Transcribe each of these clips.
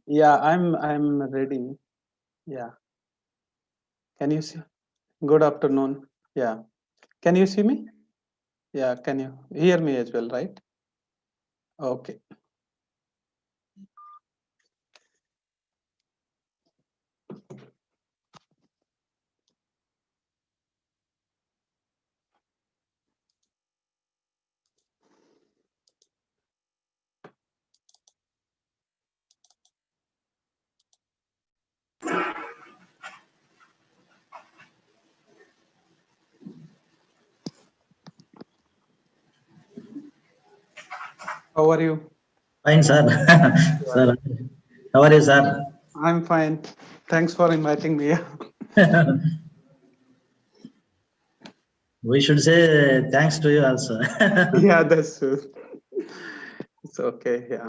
Yeah, I'm ready. Yeah. Can you see? Good afternoon. Yeah. Can you see me? Yeah. Can you hear me as well, right? Okay. How are you? Fine, sir. Yeah. Sir, how are you, sir? I'm fine. Thanks for inviting me. We should say thanks to you also. Yeah, that's true. It's okay. Yeah.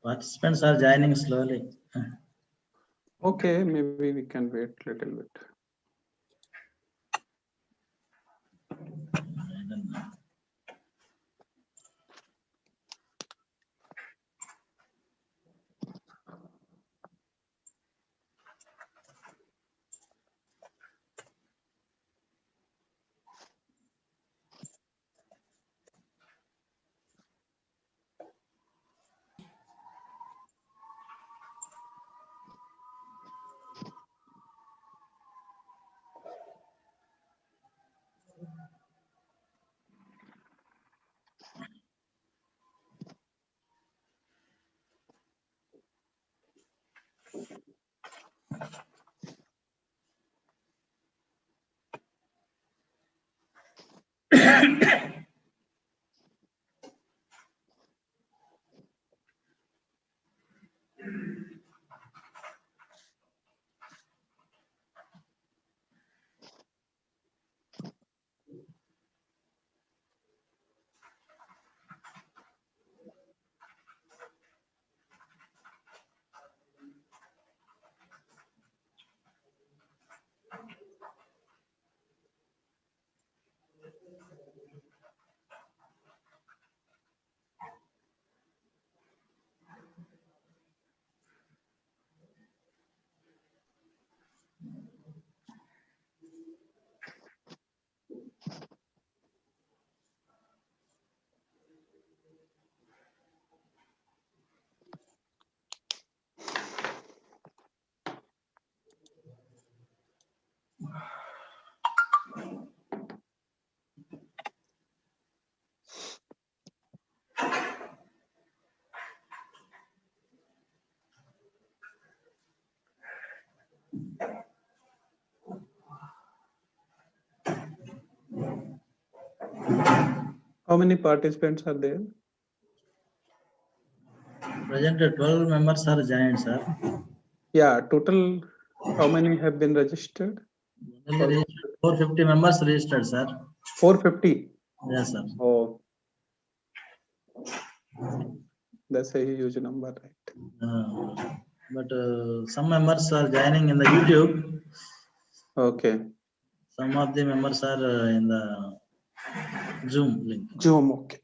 Participants are joining slowly. Okay. Maybe we can wait a little bit. I don't know. How many participants are there? Present 12 members are joined, sir. Yeah. Total. How many have been registered? Only For registered 450 members registered, sir. 450. Yes, sir. Oh, that's a huge number, right? But some members are joining in the YouTube. Okay. Some of the members are in the Zoom link. Zoom. Okay.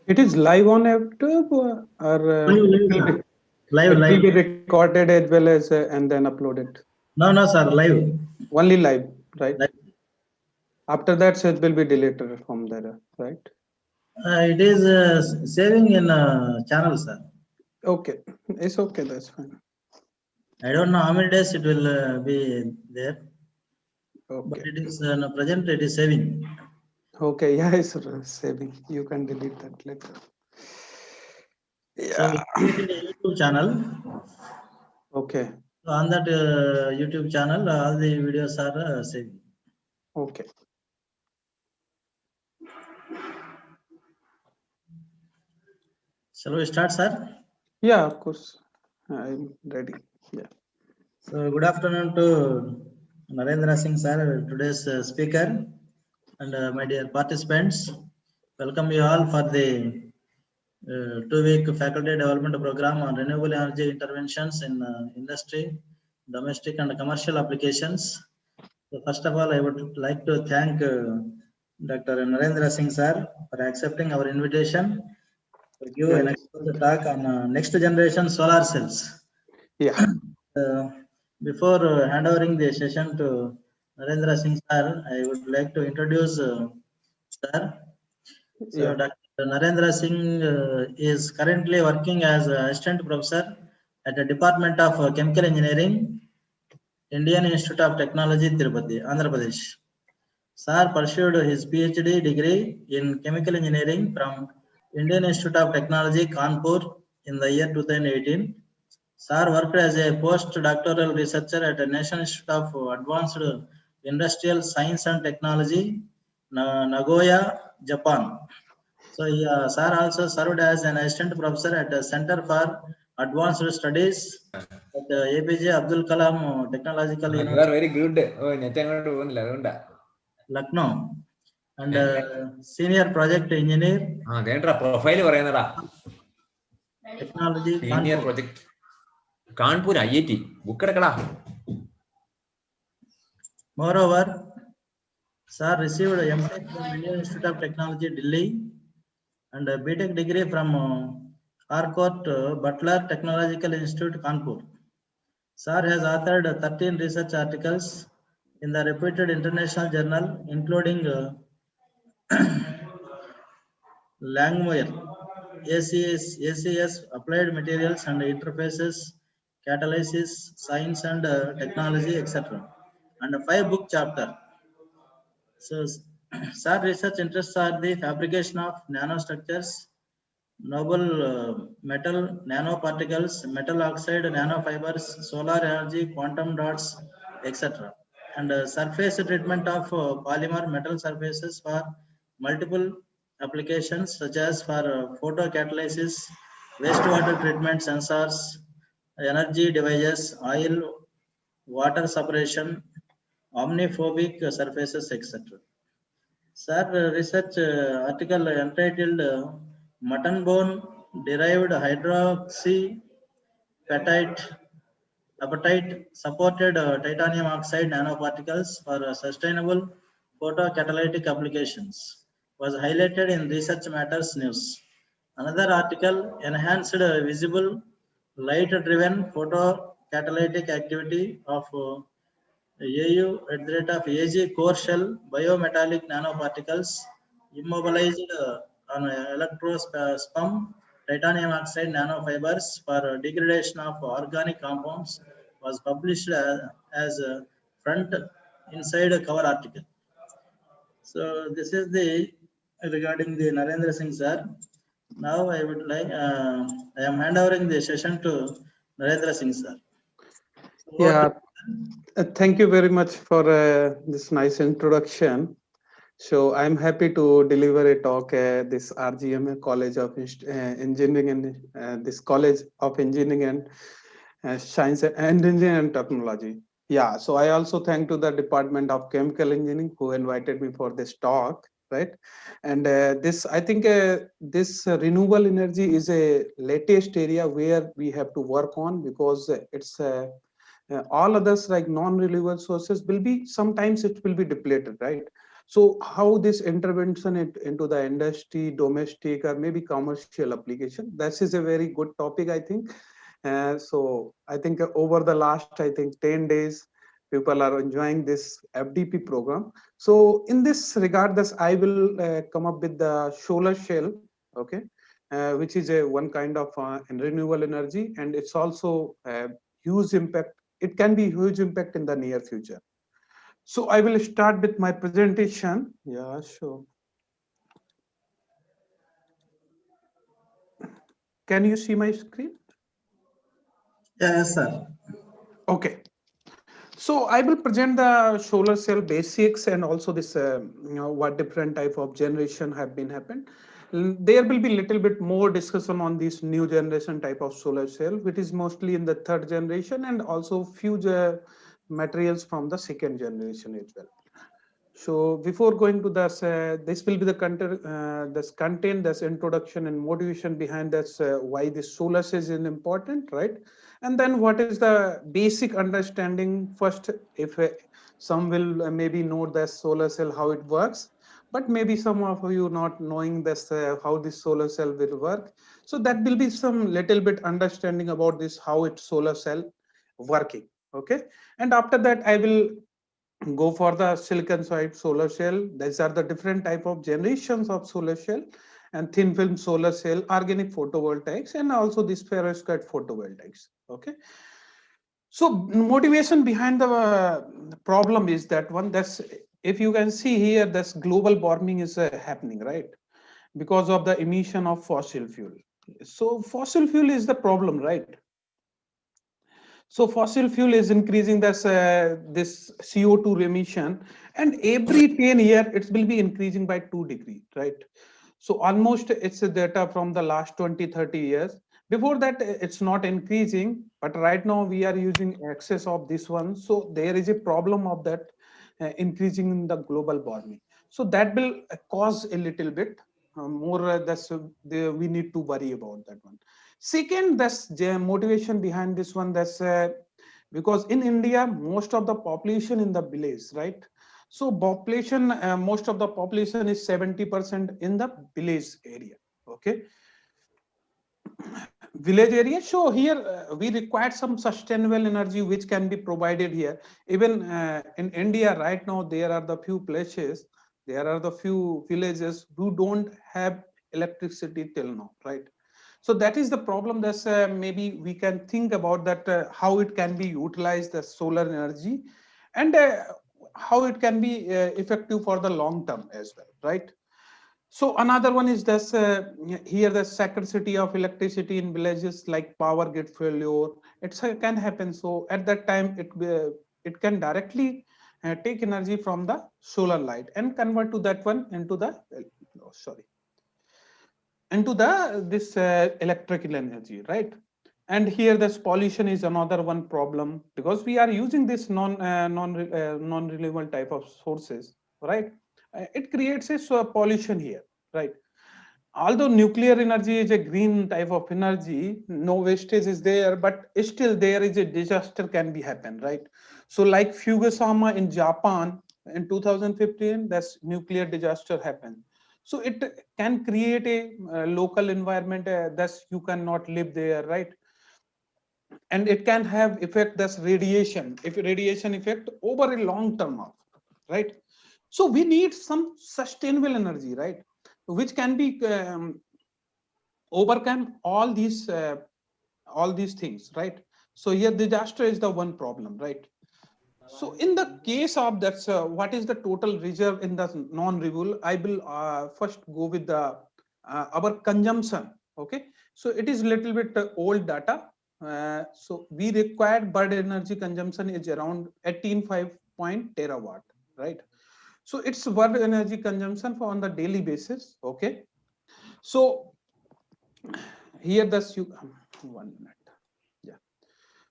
It is live on YouTube or Live, it live. will be recorded as well as and then uploaded. No, sir, live. Only live, right? Live. After that, so it will be deleted from there, right? It is saving in channel, sir. Okay, it's okay. That's fine. I don't know how many days it will be there, but Okay. it is present. It is saving. Okay, yeah, it's saving. You can delete that later. So Yeah. we created a YouTube channel. Okay. So on that YouTube channel, all the videos are saved. Okay. Shall we start, sir? Yeah, of course. I'm ready. Yeah. So good afternoon to Narendra Singh, sir, today's speaker, and my dear participants. Welcome you all for the 2-week faculty development program on renewable energy interventions in industry, domestic and commercial applications. So first of all, I would like to thank Dr. Narendra Singh sir for accepting our invitation to give an expert talk on next generation solar cells. Yeah. Uh, before handovering the session to Narendra Singh sir, I would like to introduce sir. So Yeah. Dr. Narendra Singh is currently working as assistant professor at the Department of Chemical Engineering, Indian Institute of Technology, Tirupati, Andhra Pradesh. Sir pursued his PhD degree in chemical engineering from Indian Institute of Technology, Kanpur in the year 2018. Sir worked as a postdoctoral researcher at the National Institute of Advanced Industrial Science and Technology, Nagoya, Japan. So, Sir also served as an assistant professor at the Center for Advanced Studies at APJ Abdul Kalam Technological You University, are very good. Oh, ഞെറ്റങ്ങോട്ട് പോകുന്നില്ല അതുകൊണ്ടാ. Lucknow, and senior project engineer, കേട്ടാ profile പറയുന്നടാ. technology, senior Kanpur. Project Kanpur IIT book എടുക്കടാ. Moreover, Sir received MTech from Indian Institute of Technology, Delhi, and a BTech degree from Harcourt Butler Technological Institute, Kanpur. Sir has authored 13 research articles in the reputed international journal, including Langmuir, ACS, Applied Materials and Interfaces, Catalysis, Science and Technology, etc., and 5 book chapter. So, sir research interests are the fabrication of nanostructures, noble metal nanoparticles, metal oxide nanofibers, solar energy, quantum dots, etc., and surface treatment of polymer metal surfaces for multiple applications such as for photocatalysis, wastewater treatment sensors, energy devices, oil, water separation, omniphobic surfaces, etc. Sir, research article entitled Mutton Bone Derived Hydroxy Apatite Supported Titanium Oxide Nanoparticles for Sustainable Photocatalytic Applications. was highlighted in Research Matters News. Another article, enhanced visible light-driven photocatalytic activity of AU at the rate of AG core shell biometallic nanoparticles immobilized on electrospum titanium oxide nanofibers for degradation of organic compounds was published as a front inside cover article. So this is the regarding the Narendra Singh sir. Now I would like I am handovering the session to Narendra Singh sir. So, Yeah, thank you very much for this nice introduction. So I'm happy to deliver a talk at this RGM College of Engineering and this College of Engineering and Science and Engineering and Technology. Yeah, so I also thank to the Department of Chemical Engineering who invited me for this talk, right? And this, I think, this renewable energy is a latest area where we have to work on because it's all others like non-renewable sources will be sometimes it will be depleted, right? So how this intervention into the industry, domestic or maybe commercial application, that is a very good topic, I think. So I think over the last, I think 10 days, people are enjoying this FDP program. So in this regard, this I will come up with the solar shell, okay, which is a one kind of renewable energy, and it's also huge impact. It can be huge impact in the near future. So I will start with my presentation. Yeah, sure. Can you see my screen? yes, sir. Okay. So I will present the solar cell basics and also this, what different type of generation have been happened. There will be little bit more discussion on this new generation type of solar cell, which is mostly in the third generation and also few materials from the second generation as well. So before going to this, this will be the content, this introduction and motivation behind this, why this solar cell is important, right? And then what is the basic understanding first, if some will maybe know the solar cell, how it works, but maybe some of you not knowing this, how this solar cell will work. So that will be some little bit understanding about this, how it solar cell working, okay? And after that, I will go for the silicon side solar cell. These are the different type of generations of solar cell, and thin film solar cell, organic photovoltaics, and also this perovskite photovoltaics, okay? So motivation behind the problem is that one, that's, if you can see here, this global warming is happening, right? Because of the emission of fossil fuel. So fossil fuel is the problem, right? So fossil fuel is increasing this CO2 emission, and every 10 years it will be increasing by 2 degrees, right? So almost it's a data from the last 20, 30 years. Before that, it's not increasing, but right now we are using excess of this one. So there is a problem of that increasing in the global warming. So that will cause a little bit more, we need to worry about that one. Second, that's the motivation behind this one. That's because in India, most of the population in the village, right? So population, most of the population is 70% in the village area. Okay, village area. So here we require some sustainable energy which can be provided here. Even in India right now, there are the few places, there are the few villages who don't have electricity till now, right? So that is the problem. That's maybe we can think about that, how it can be utilized the solar energy, and how it can be effective for the long term as well, right? So another one is this, here the scarcity of electricity in villages, like power grid failure. Can happen. So at that time, it can directly take energy from the solar light and convert to that one into the sorry, into the this electrical energy, right? And here this pollution is another one problem, because we are using this non renewable type of sources, right? It creates a pollution here, right? Although nuclear energy is a green type of energy, no wastage is there, but still there is a disaster can be happen, right? So like Fukushima in Japan in 2015, that's nuclear disaster happened. So it can create a local environment, thus you cannot live there, right? And it can have effect, that's radiation, if radiation effect over a long term of, right? So we need some sustainable energy, right, which can be overcome all these things, right? So here disaster is the one problem, right? So in the case of that's what is the total reserve in the non-renewable, I will first go with the our consumption. Okay, so it is little bit old data. So we required bird energy consumption is around 18.5 terawatt, right? So it's bird energy consumption for on the daily basis. Okay, so here this you 1 minute. Yeah.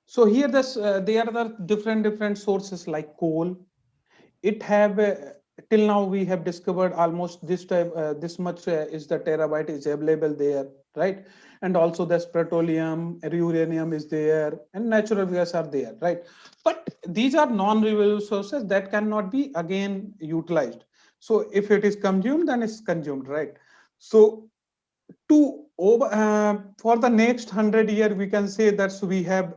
So here this there are the different sources like coal. It have till now we have discovered almost this type this much is the terabyte is available there, right? And also this petroleum, uranium is there, and natural gas are there, right? But these are non-renewable sources that cannot be again utilized. So if it is consumed, then it's consumed, right? So to over for the next 100 year, we can say that we have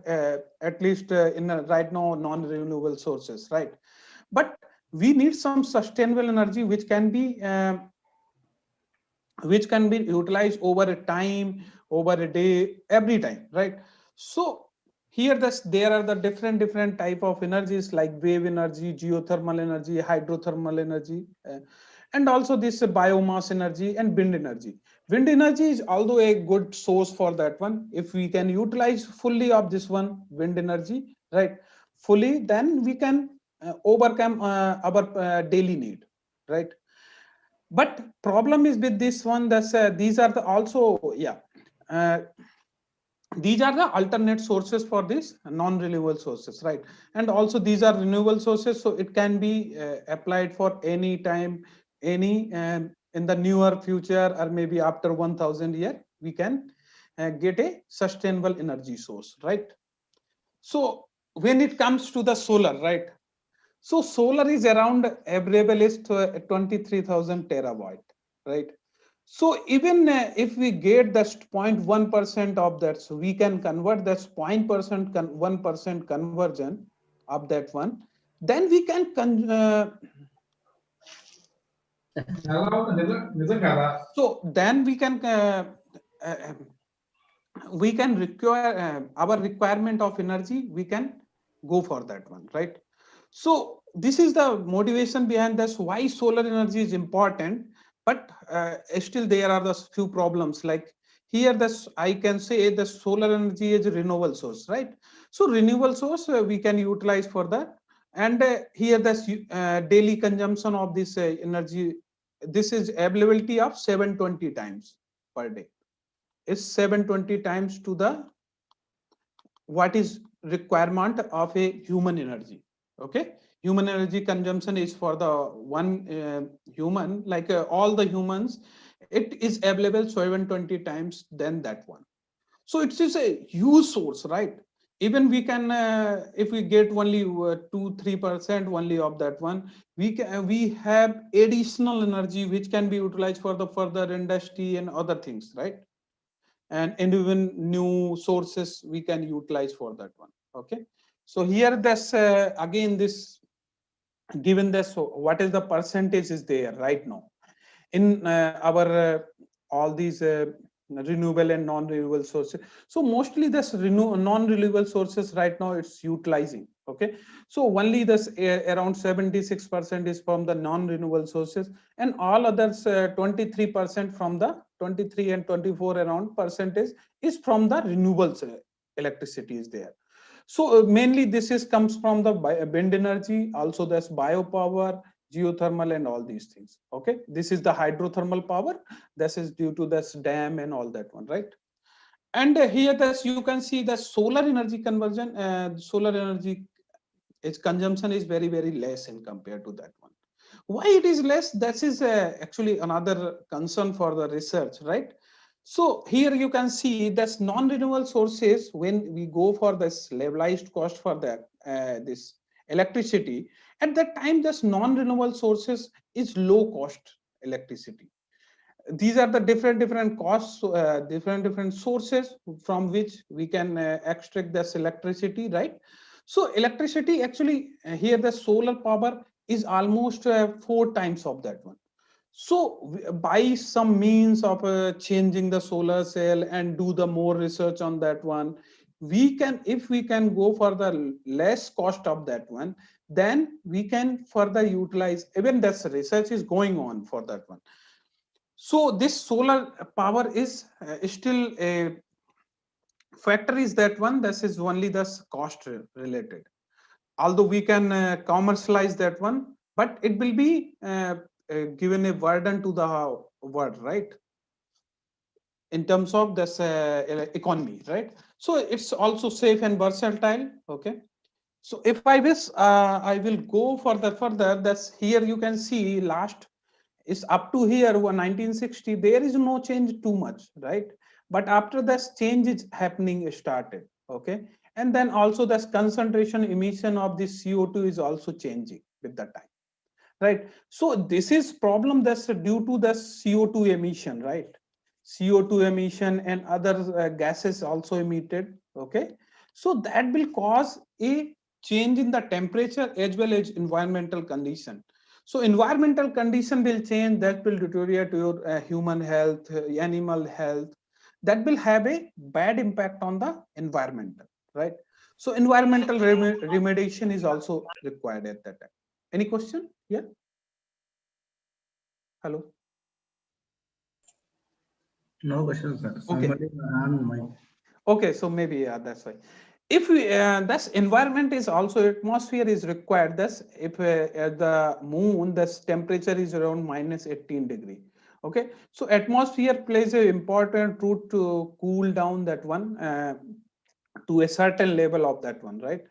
at least right now non-renewable sources, right? But we need some sustainable energy which can be utilized over a time, over a day, every time, right? So here there are the different type of energies like wave energy, geothermal energy, hydrothermal energy, and also this biomass energy and wind energy. Wind energy is although a good source for that one. If we can utilize fully of this one wind energy, right, fully, then we can overcome our daily need, right? But problem is with this one, that's these are the also, yeah, uh, these are the alternate sources for this non-renewable sources, right? And also these are renewable sources, so it can be applied for any time, any in the newer future, or maybe after 1000 year we can get a sustainable energy source, right? So when it comes to the solar, right, so solar is around available is to 23,000 terawatt, right? So even if we get that 0.1% of that, so we can convert that 1% conversion of that one, then we can so then uh, we can require our requirement of energy, we can go for that one, right? So this is the motivation behind this why solar energy is important. But still there are the few problems, like here this I can say the solar energy is a renewable source, right? So renewable source we can utilize for that. And here this daily consumption of this energy, this is availability of 720 times per day, is 720 times to the what is requirement of a human energy. Okay, human energy consumption is for the one human, like all the humans, it is available 720 times than that one. So it is a huge source, right? Even we can if we get only 2-3% only of that one, we have additional energy which can be utilized for the further industry and other things, right? And even new sources we can utilize for that one. Okay, so here this again this given this, so what is the percentage is there right now in our all these renewable and non-renewable sources. So mostly this non-renewable sources right now it's utilizing. Okay, so only this around 76% is from the non-renewable sources, and all others 23% from the 23 and 24 around percentage is from the renewables electricity is there. So mainly this is comes from the wind energy, also there's biopower, geothermal, and all these things. Okay, this is the hydrothermal power. This is due to this dam and all that one, right? And here this you can see the solar energy conversion. Solar energy its consumption is very less in compared to that one. Why it is less? That is actually another concern for the research, right? So here you can see that's non-renewable sources. When we go for this levelized cost for that this electricity, at that time this non-renewable sources is low cost electricity. these are the different costs, different sources from which we can extract this electricity, right? So electricity actually, here the solar power is almost 4 times of that one. So by some means of changing the solar cell and do the more research on that one, we can, if we can go for the less cost of that one, then we can further utilize, even this research is going on for that one. So this solar power is still a factor, is that one, this is only the cost related, although we can commercialize that one, but it will be given a burden to the world, right, in terms of this economy, right? So it's also safe and versatile. Okay, so if I wish, I will go further. That's here you can see last is up to here 1960, there is no change too much, right? But after this change is happening started. Okay, and then also this concentration emission of the CO2 is also changing with the time, right? So this is problem that's due to the CO2 emission, right? CO2 emission and other gases also emitted. Okay, so that will cause a change in the temperature as well as environmental condition. So environmental condition will change, that will deteriorate your human health, animal health, that will have a bad impact on the environmental, right? So environmental remediation is also required at that time. Any question? Yeah. Hello. No question, sir. Okay. Somebody on mic. Okay, so maybe yeah, that's why. If we this environment is also, atmosphere is required. Thus, if at the moon, this temperature is around minus 18 degree. Okay, so atmosphere plays an important role to cool down that one to a certain level of that one, right?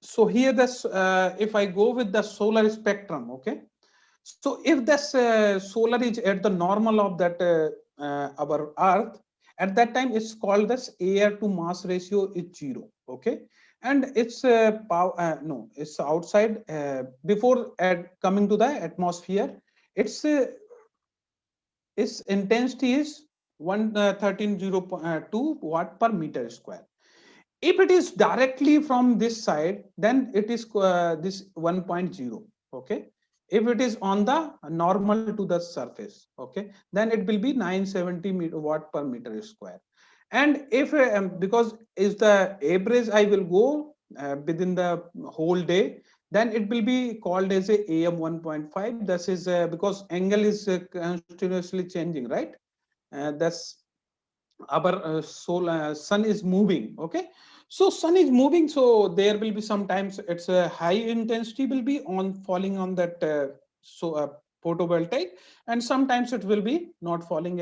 So here, this if I go with the solar spectrum, okay. So if this solar is at the normal of that our Earth, at that time it's called this air to mass ratio is 0. Okay, and it's power no, it's outside before coming to the atmosphere. It's its intensity is 113.02 watt per meter square. If it is directly from this side, then it is this 1.0. Okay, if it is on the normal to the surface, okay, then it will be 970 watt per meter square. And if because is the average I will go within the whole day, then it will be called as a am 1.5. This is because angle is continuously changing, right? That's our sun is moving. Okay, so sun is moving, so there will be sometimes it's a high intensity will be on falling on that photovoltaic, and sometimes it will be not falling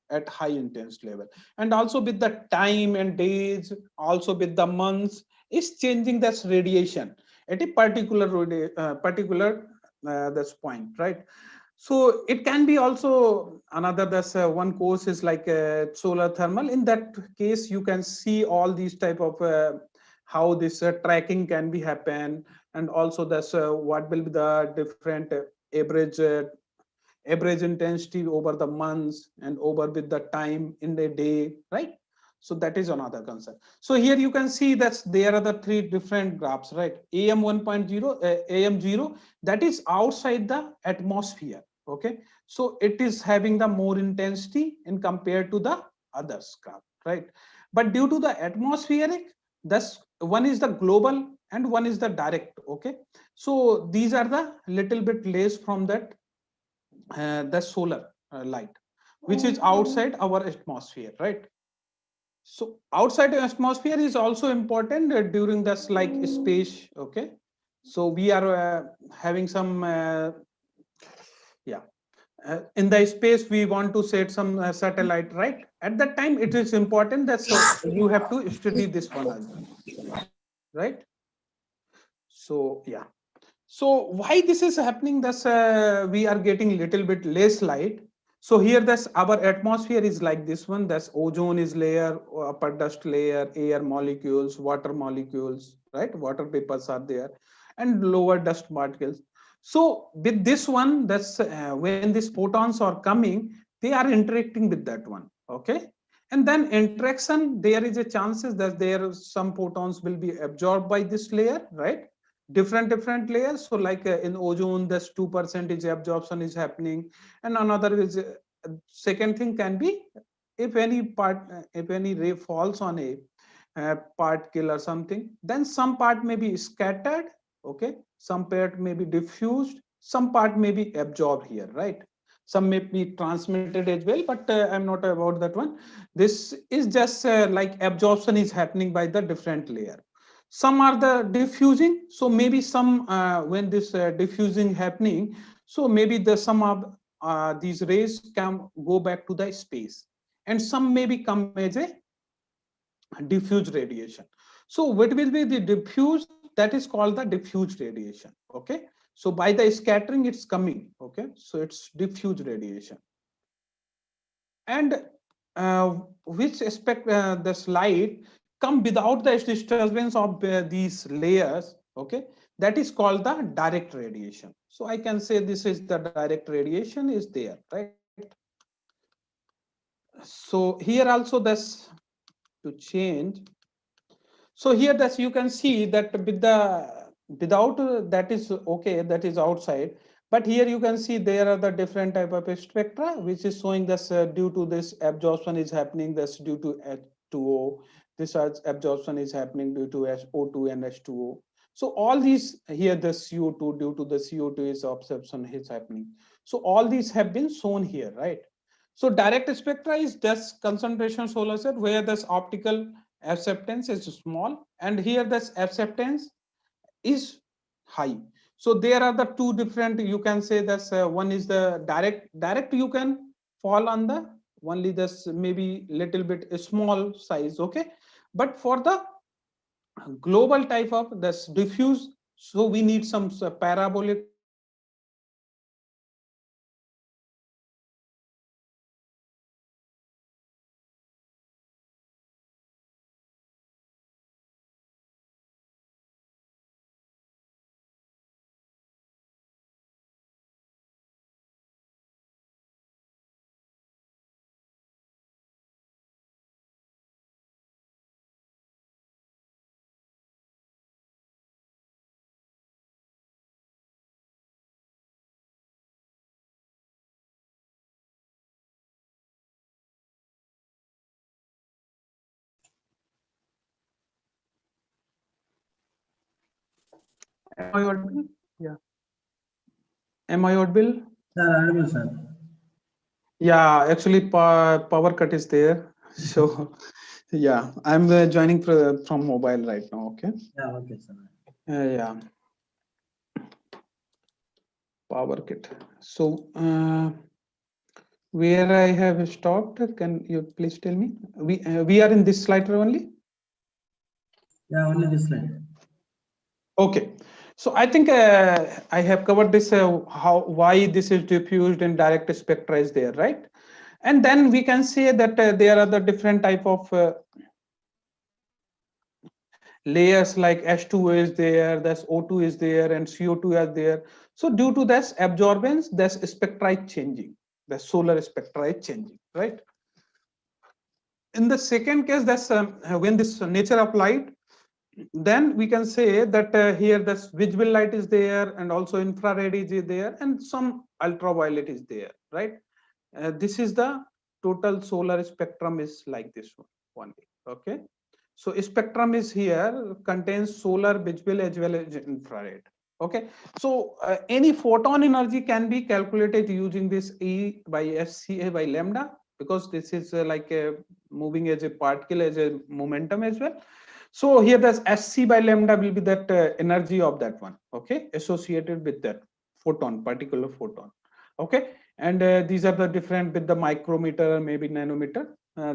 at high intense level. And also with the time and days, also with the months, is changing this radiation at a particular this point, right? So it can be also another, this one course is like solar thermal. In that case, you can see all these type of how this tracking can be happen, and also this what will be the different average intensity over the months and over with the time in the day, right? So that is another concern. So here you can see that there are the three different graphs, right? am 1.0, am 0, that is outside the atmosphere. Okay, so it is having the more intensity in compared to the others graph, right? But due to the atmospheric, this one is the global and one is the direct. Okay, so these are the little bit less from that the solar light, which is outside our atmosphere, right? So outside the atmosphere is also important during this like space. Okay, so we are having some yeah, in the space we want to set some satellite, right? At that time it is important that so you have to study this one as well, right? So yeah, so why this is happening, thus we are getting little bit less light. So here this our atmosphere is like this one, that's ozone is layer, upper dust layer, air molecules, water molecules, right? Water vapors are there, and lower dust particles. So with this one, that's when these photons are coming, they are interacting with that one. Okay, and then interaction, there is a chances that there some photons will be absorbed by this layer, right? Different layers. So like in ozone, this 2% absorption is happening, and another is second thing can be if any part if any ray falls on a particle or something, then some part may be scattered. Okay, some part may be diffused, some part may be absorbed here, right? Some may be transmitted as well, but I'm not about that one. This is just like absorption is happening by the different layer. Some are the diffusing, so maybe some when this diffusing happening, so maybe the some of these rays can go back to the space, and some maybe come as a diffuse radiation. So what will be the diffuse? That is called the diffused radiation. Okay, so by the scattering it's coming. Okay, so it's diffuse radiation. And which aspect this light come without the disturbance of these layers. Okay, that is called the direct radiation. So I can say this is the direct radiation is there, right? So here also this to change. So here that you can see that with the without that is okay, that is outside, but here you can see there are the different type of spectra which is showing this due to this absorption is happening, this due to H2O, this absorption is happening due to SO2 and H2O. So all these here the CO2 due to the CO2 is absorption is happening. So all these have been shown here, right? So direct spectra is this concentration solar set where this optical acceptance is small, and here this acceptance is high. So there are the two different, you can say that one is the direct you can fall on the only this maybe little bit small size. Okay, but for the global type of this diffuse, so we need some parabolic radiation or maybe elliptical radiation. So here the elliptical radiation is there, am I audible? Yeah, am I audible? Sir, audible, sir. Yeah, actually power cut is there. So yeah, I'm joining from mobile right now. Okay. Yeah, okay, sir. Yeah, power cut. So where I have stopped, can you please tell me? We are in this slide only. Yeah, only this slide. Okay, so I think I have covered this how why this is diffused and direct spectra is there, right? And then we can say that there are the different type of layers like H2O is there, that's O2 is there, and CO2 are there. So due to this absorbance, this spectra is changing, the solar spectra is changing, right? In the second case, that's when this nature of light, then we can say that here this visible light is there, and also infrared is there, and some ultraviolet is there, right? This is the total solar spectrum is like this one only. Okay, so spectrum is here contains solar, visible as well as infrared. Okay, so any photon energy can be calculated using this E by SCA by lambda, because this is like a moving as a particle as a momentum as well. So here the SC by lambda will be that energy of that one, okay, associated with that photon, particular photon. Okay, and these are the different with the micrometer or maybe nanometer.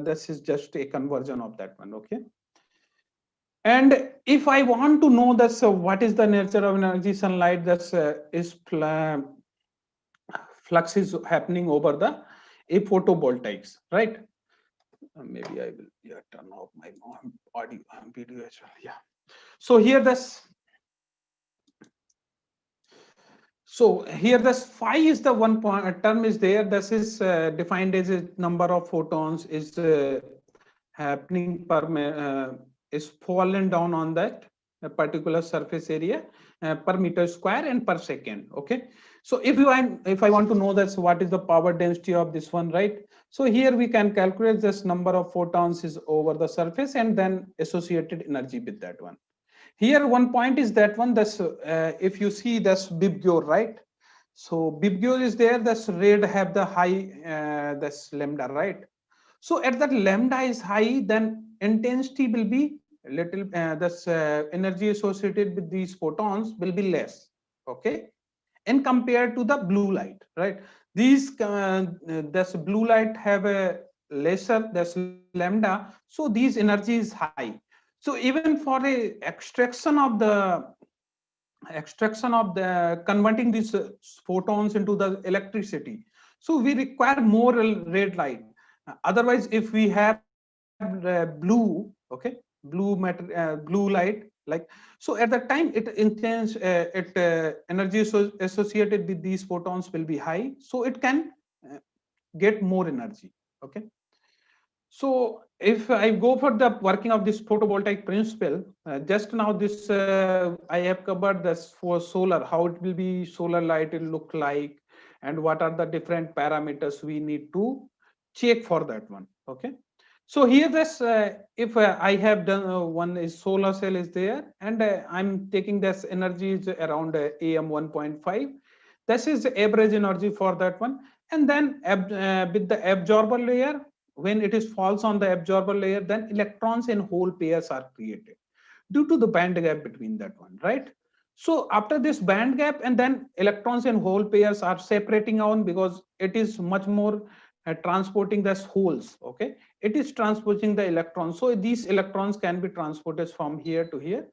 This is just a conversion of that one. Okay, and if I want to know that what is the nature of energy sunlight, that's is flux is happening over the a photovoltaics, right? Maybe I will, yeah, turn off my audio video as well. Yeah, so here this, So here this phi is the one point term is there. This is defined as a number of photons is happening is fallen down on that particular surface area per meter square and per second. Okay. So if I want to know that's what is the power density of this one, right? So here we can calculate this number of photons is over the surface and then associated energy with that one. Here one point is that one, that's if you see this bibgyor, right? So bibgyor is there, this red have the high this lambda, right? So at that lambda is high, then intensity will be little this energy associated with these photons will be less. Okay, and compared to the blue light, right? These this blue light have a lesser this lambda, so these energy is high. So even for a extraction of the converting these photons into the electricity, so we require more red light. Otherwise if we have blue, okay, blue light, like, so at that time it intense it energy associated with these photons will be high, so it can uh, get more energy. Okay. So if I go for the working of this photovoltaic principle, just now this I have covered this for solar, how it will be solar light will look like, and what are the different parameters we need to check for that one. Okay. So here this if I have done one is solar cell is there, and I'm taking this energy is around am 1.5. This is the average energy for that one, and then with the absorber layer, when it is falls on the absorber layer, then electrons in hole pairs are created due to the band gap between that one, right? So after this band gap, and then electrons and hole pairs are separating on, because it is much more transporting the holes. Okay, it is transporting the electrons, so these electrons can be transported from here to here,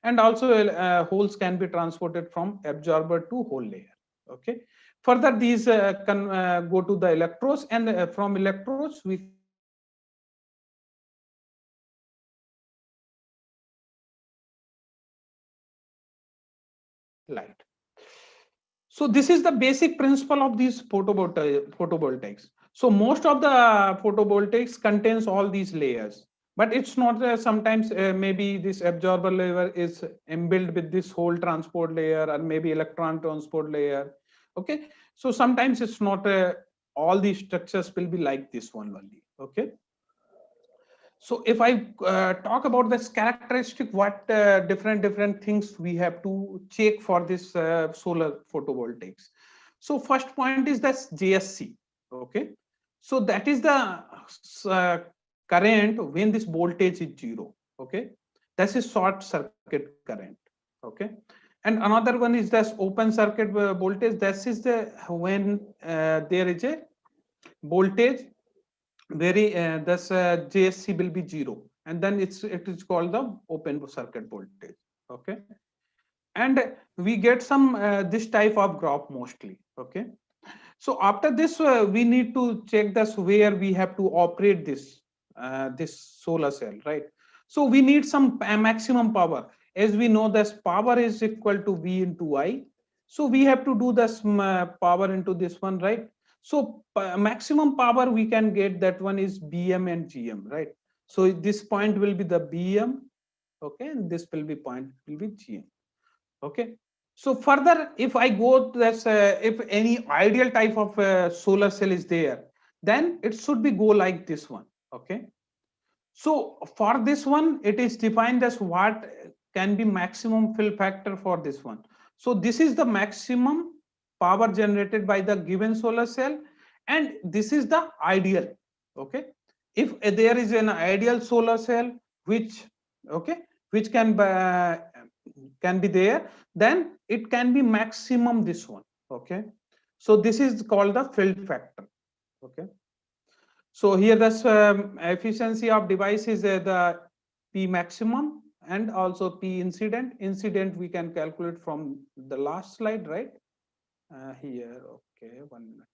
and also holes can be transported from absorber to hole layer. Okay, further these can go to the electrodes, and from electrodes we can get light. So this is the basic principle of these photovoltaics. So most of the photovoltaics contains all these layers, but it's not sometimes maybe this absorber layer is inbuilt with this whole transport layer, or maybe electron transport layer. Okay, so sometimes it's not all these structures will be like this one only. Okay. So if I talk about this characteristic, what different things we have to check for this solar photovoltaics. So first point is this JSC. Okay, so that is the uh, current when this voltage is zero. Okay, that's a short circuit current. Okay, and another one is this open circuit voltage. That is the when there is a voltage very thus JSC will be zero, and then it is called the open circuit voltage. Okay, and we get some this type of graph mostly. Okay, so after this we need to check this where we have to operate this solar cell, right? So we need some maximum power. As we know, this power is equal to V into I, so we have to do this power into this one, right? So maximum power we can get, that one is BM and GM, right? So this point will be the BM, okay, and this will be point will be GM. Okay, so further if I go to this if any ideal type of solar cell is there, then it should be go like this one. Okay, so for this one it is defined as what can be maximum fill factor for this one. So this is the maximum power generated by the given solar cell, and this is the ideal. Okay, if there is an ideal solar cell which, okay, which can be there, then it can be maximum this one. Okay, so this is called the fill factor. Okay, so here the efficiency of device is the P maximum and also P incident. Incident we can calculate from the last slide, right? Here, okay, 1 minute.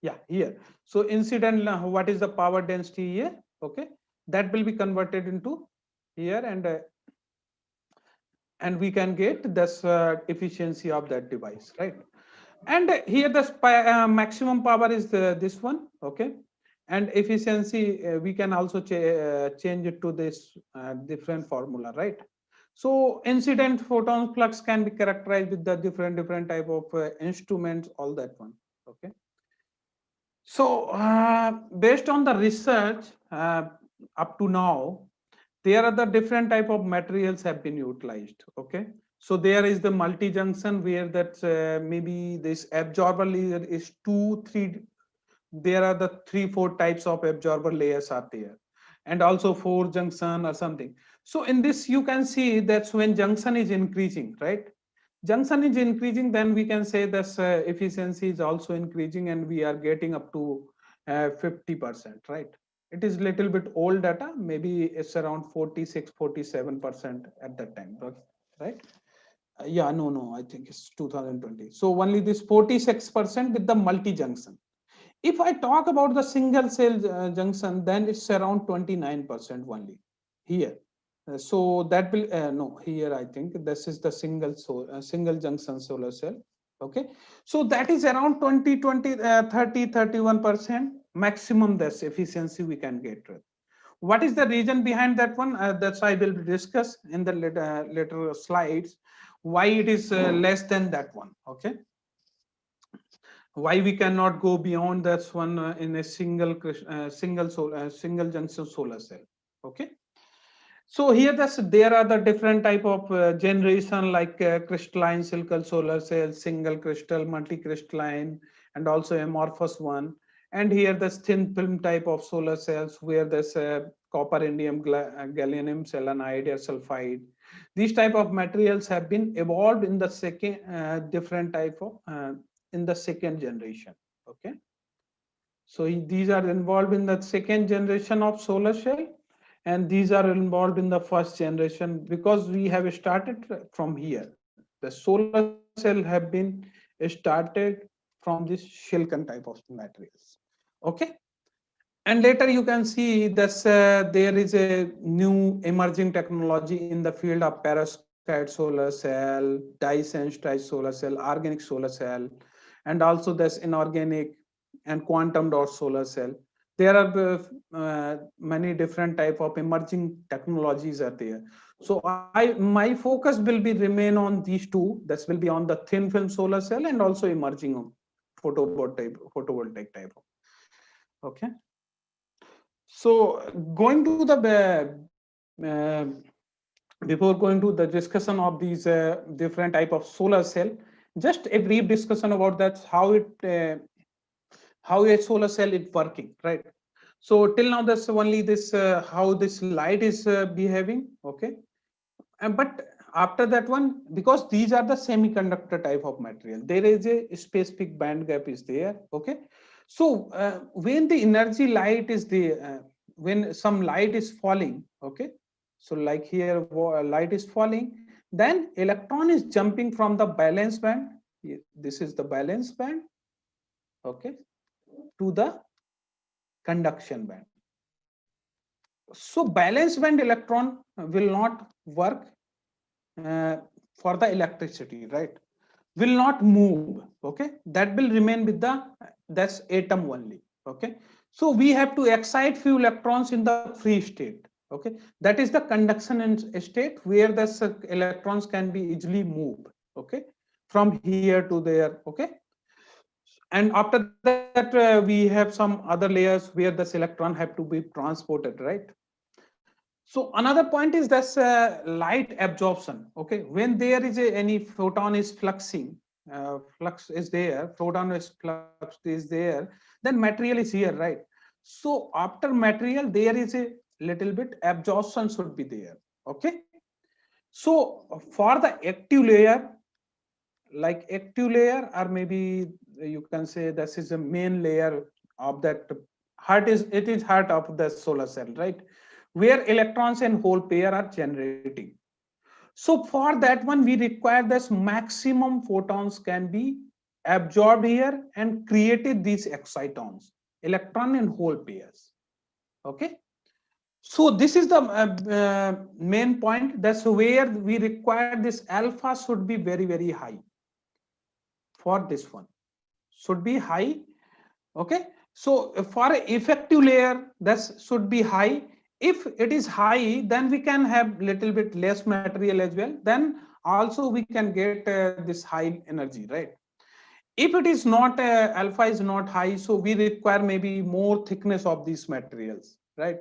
Yeah, here. So incident, what is the power density here? Okay, that will be converted into here, and we can get this efficiency of that device, right? And here the maximum power is this one, okay, and efficiency we can also change it to this different formula, right? So incident photon flux can be characterized with the different type of instruments, all that one, okay. So based on the research up to now, there are the different type of materials have been utilized, okay. So there is the multi junction where that maybe this absorber layer is 2 3, there are the 3 4 types of absorber layers are there, and also 4 junction or something. So in this you can see that's when junction is increasing, right? Junction is increasing, then we can say that efficiency is also increasing and we are getting up to 50%, right? It is little bit old data, maybe it's around 46 47% at that time, right? Yeah, no, I think it's 2020. So only this 46% with the multi junction. If I talk about the single cell junction, then it's around 29% only here. So that will no, here I think this is the single junction solar cell. Okay, so that is around 30 31% maximum. That's efficiency we can get with. What is the reason behind that one? That's I will discuss in the later slides. Why it is less than that one? Okay, why we cannot go beyond that one in a single junction solar cell, okay. So here there are the different type of generation like crystalline silicon solar cell, single crystal, multi crystalline, and also amorphous one. And here the thin film type of solar cells where there's copper, indium, gallium, selenide, or sulfide. These type of materials have been evolved in the second different type of in the second generation. Okay, so these are involved in the second generation of solar cell, and these are involved in the first generation because we have started from here. The solar cell have been started from this silicon type of materials. Okay, and later you can see that there is a new emerging technology in the field of perovskite solar cell, dye-sensitized solar cell, organic solar cell, and also this inorganic and quantum dot solar cell. There are many different type of emerging technologies are there. So my focus will be remain on these two. That will be on the thin film solar cell and also emerging photovoltaic type of. Okay. So going to the before going to the discussion of these different type of solar cell, just a brief discussion about that how a solar cell is working, right? So till now that's only this how this light is behaving, okay. And but after that one, because these are the semiconductor type of material, there is a specific band gap is there, okay. So when the energy light is there, when some light is falling, okay, so like here light is falling, then electron is jumping from the valence band, this is the valence band, okay, to the conduction band. So valence band electron will not work for the electricity, right? Will not move, okay. That will remain with the that's atom only, okay. So we have to excite few electrons in the free state, okay. That is the conduction state where the electrons can be easily moved, okay, from here to there, okay. And after that we have some other layers where this electron have to be transported, right? So another point is this light absorption, okay. When there is any photon is fluxing, flux is there, photon is flux is there, then material is here, right? So after material there is a little bit absorption should be there, okay. So for the active layer, like active layer, or maybe you can say this is a main layer of that heart, is it is heart of the solar cell, right, where electrons and hole pair are generating. So for that one we require this maximum photons can be absorbed here and created these excitons, electron and hole pairs, okay. So this is the main point, that's where we require this alpha should be very high for this one, should be high. Okay, so for effective layer, this should be high. If it is high, then we can have little bit less material as well. Then also we can get this high energy, right? If it is not alpha is not high, so we require maybe more thickness of these materials, right?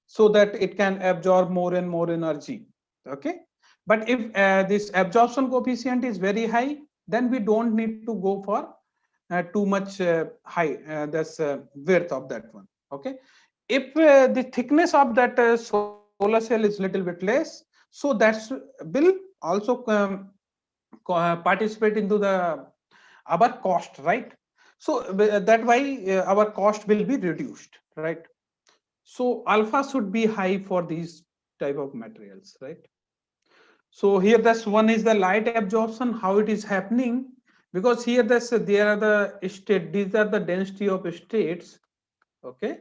So that it can absorb more and more energy. Okay, but if this absorption coefficient is very high, then we don't need to go for too much high this width of that one. Okay, if the thickness of that solar cell is little bit less, so that will also participate into the our cost, right? So that why our cost will be reduced, right? So alpha should be high for these type of materials, right? So here this one is the light absorption, how it is happening, because here this there are the state, these are the density of states. Okay,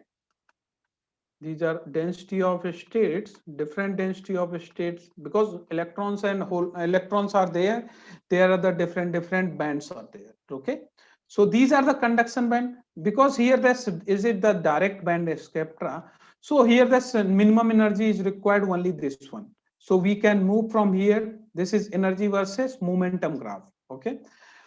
these are density of states, different density of states, because electrons and whole electrons are there are the different bands are there. Okay, so these are the conduction band, because here this is it the direct band spectra. So here this minimum energy is required only this one. So we can move from here, this is energy versus momentum graph. Okay,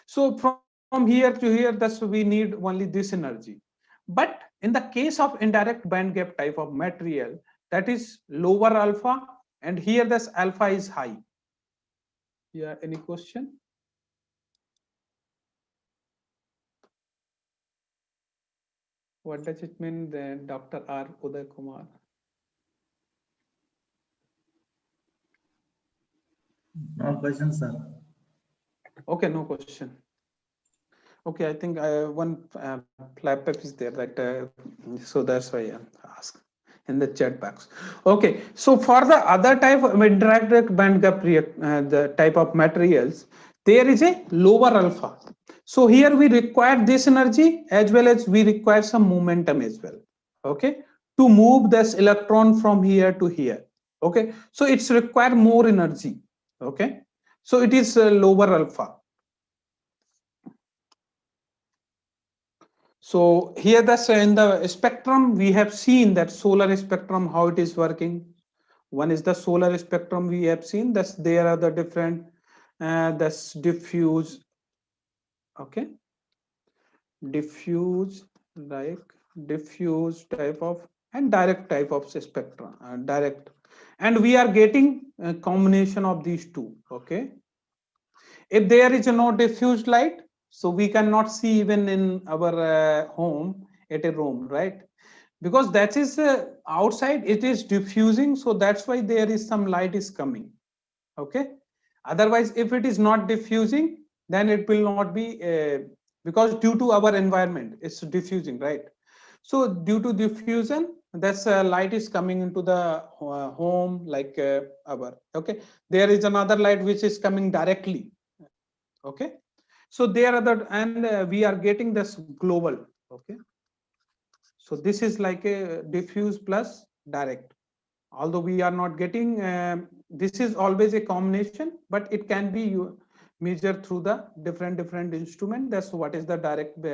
so from here to here, thus we need only this energy. But in the case of indirect band gap type of material, that is lower alpha, and here this alpha is high. Yeah, any question? What does it mean, then, Dr. R. Uday Kumar? No question, sir. Okay, no question. Okay, I think one laptop is there, that so that's why I ask in the chat box. Okay, so for the other type of indirect band gap the type of materials, there is a lower alpha. So here we require this energy as well as we require some momentum as well. Okay, to move this electron from here to here. Okay, so it's require more energy. Okay, so it is lower alpha. So here that's in the spectrum, we have seen that solar spectrum, how it is working. One is the solar spectrum we have seen, that's there are the different, that's diffuse, okay, diffuse, like diffuse type of, and direct type of spectrum, direct. And we are getting a combination of these two, okay. If there is no diffused light, so we cannot see even in our home at a room, right? Because that is outside, it is diffusing, so that's why there is some light is coming. Okay, otherwise if it is not diffusing, then it will not be because due to our environment it's diffusing, right? So due to diffusion, that's light is coming into the home, like our, okay, there is another light which is coming directly. Okay, so there are the, and we are getting this global. Okay, so this is like a diffuse plus direct, although we are not getting this is always a combination, but it can be measured through the different instrument. That's what is the direct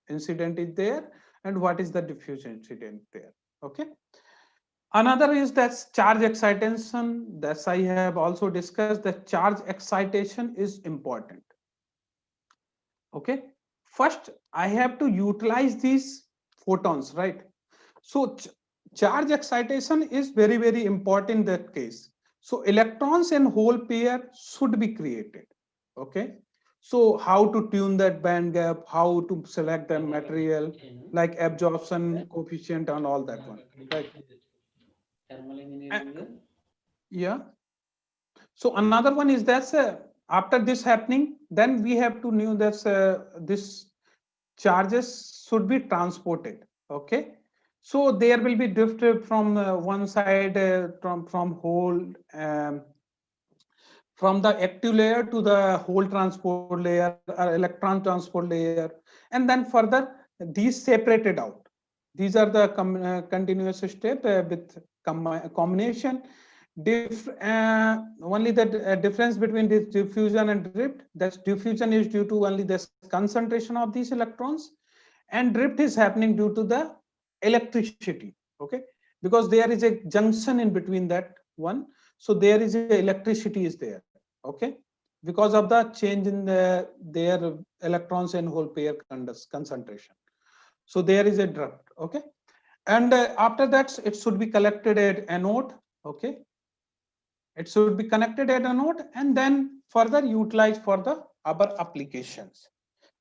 incident is there, and what is the diffuse incident there. Okay, another is that charge excitation. That's I have also discussed that charge excitation is important. Okay, first I have to utilize these photons, right? So charge excitation is very important in that case. So electrons and hole pair should be created. Okay, so how to tune that band gap, how to select the material, like absorption coefficient and all that one, right? Yeah, so another one is that after this happening, then we have to know that this charges should be transported. Okay, so there will be drifted from one side, from hole, from the active layer to the hole transport layer or electron transport layer, and then further these separated out. These are the continuous step with combination, Only the difference between this diffusion and drift. That diffusion is due to only this concentration of these electrons, and drift is happening due to the electricity. Okay, because there is a junction in between that one, so there is a electricity is there. Okay, because of the change in their electrons and hole pair concentration. So there is a drift. Okay, and after that it should be collected at anode. Okay, it should be connected at a node and then further utilized for the other applications.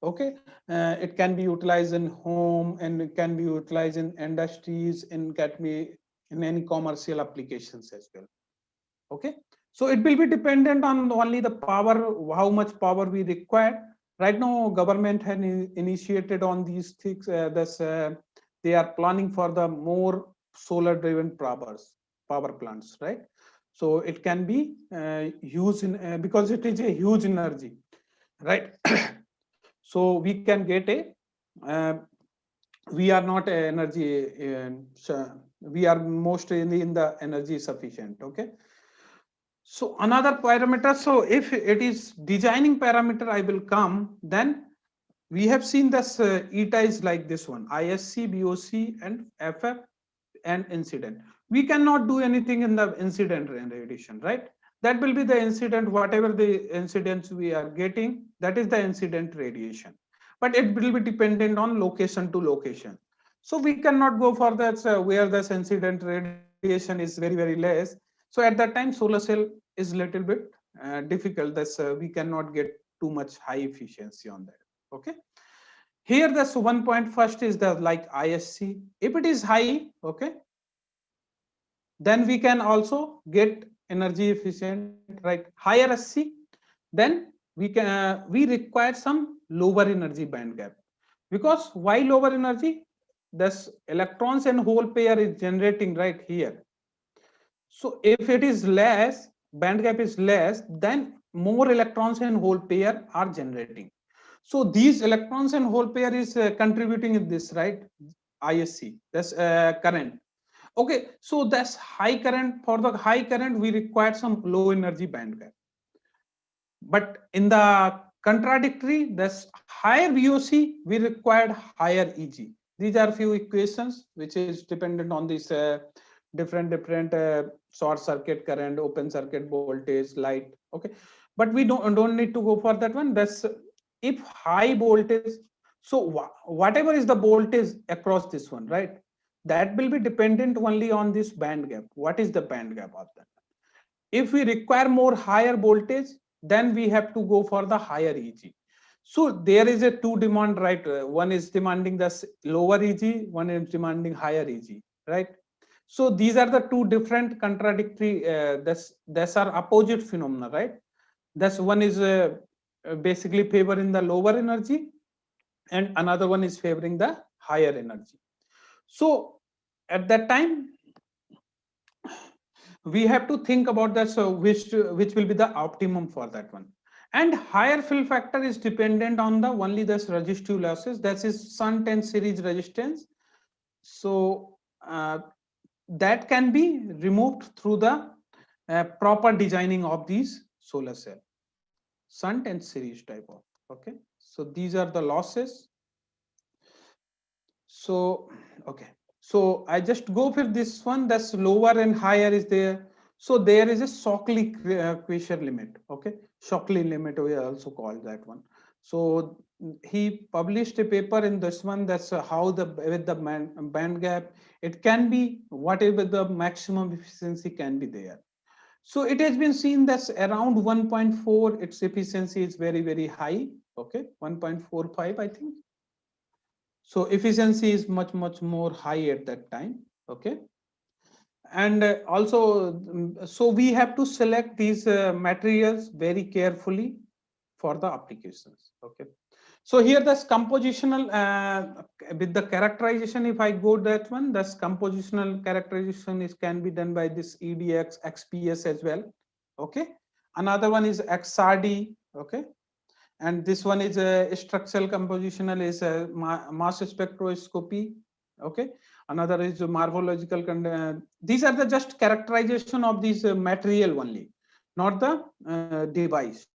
Okay, it can be utilized in home and it can be utilized in industries and can be in any commercial applications as well. Okay, so it will be dependent on only the power, how much power we require. Right now government has initiated on these things, they are planning for the more solar driven power plants, right? So it can be used in because it is a huge energy, right? So we can get a uh, we are not energy we are mostly in the energy sufficient. Okay, so another parameter, so if it is designing parameter I will come, then we have seen this eta is like this one, ISC, BOC and FF and incident. We cannot do anything in the incident radiation, right? That will be the incident, whatever the incidents we are getting, that is the incident radiation. But it will be dependent on location to location. So we cannot go for that where this incident radiation is very, very less. So at that time, solar cell is little bit difficult. That's we cannot get too much high efficiency on that. Okay. Here, this one point first is the like ISC. If it is high, okay, then we can also get energy efficient, right? Higher SC, then we require some lower energy band gap. Because why lower energy? This electrons and hole pair is generating right here. So if it is less, band gap is less, then more electrons and hole pair are generating. So these electrons and hole pair is contributing in this, right? ISC, that's current. Okay, so that's high current. For the high current, we require some low energy band gap. But in the contradictory, that's higher VOC, we required higher EG. These are few equations which is dependent on this different short circuit current, open circuit voltage, light. Okay, but we don't need to go for that one. That's if high voltage. So whatever is the voltage across this one, right? That will be dependent only on this band gap. What is the band gap of that? If we require more higher voltage, then we have to go for the higher EG. So there is a two demand, right? One is demanding the lower EG, one is demanding higher EG, right? So these are the two different contradictory, that's are opposite phenomena, right? That's one is basically favoring the lower energy and another one is favoring the higher energy. So at that time, we have to think about that. So which will be the optimum for that one? And higher fill factor is dependent on the only this resistive losses. That is shunt and series resistance. So that can be removed through the proper designing of these solar cell, shunt and series type of. Okay, so these are the losses. So okay, so I just go for this one, that's lower and higher is there. So there is a Shockley quasar limit. Okay, Shockley limit we also call that one. So he published a paper in this one, that's how the with the band gap it can be whatever the maximum efficiency can be there. So it has been seen that around 1.4 its efficiency is very high. Okay, 1.45 I think. So efficiency is much more high at that time. Okay, and also so we have to select these materials very carefully for the applications. Okay, so here this compositional with the characterization, if I go that one, this compositional characterization is can be done by this EDX XPS as well. Okay, another one is XRD. Okay, and this one is a structural compositional is a mass spectroscopy. Okay, Another is morphological. These are the just characterization of these material only, not the device.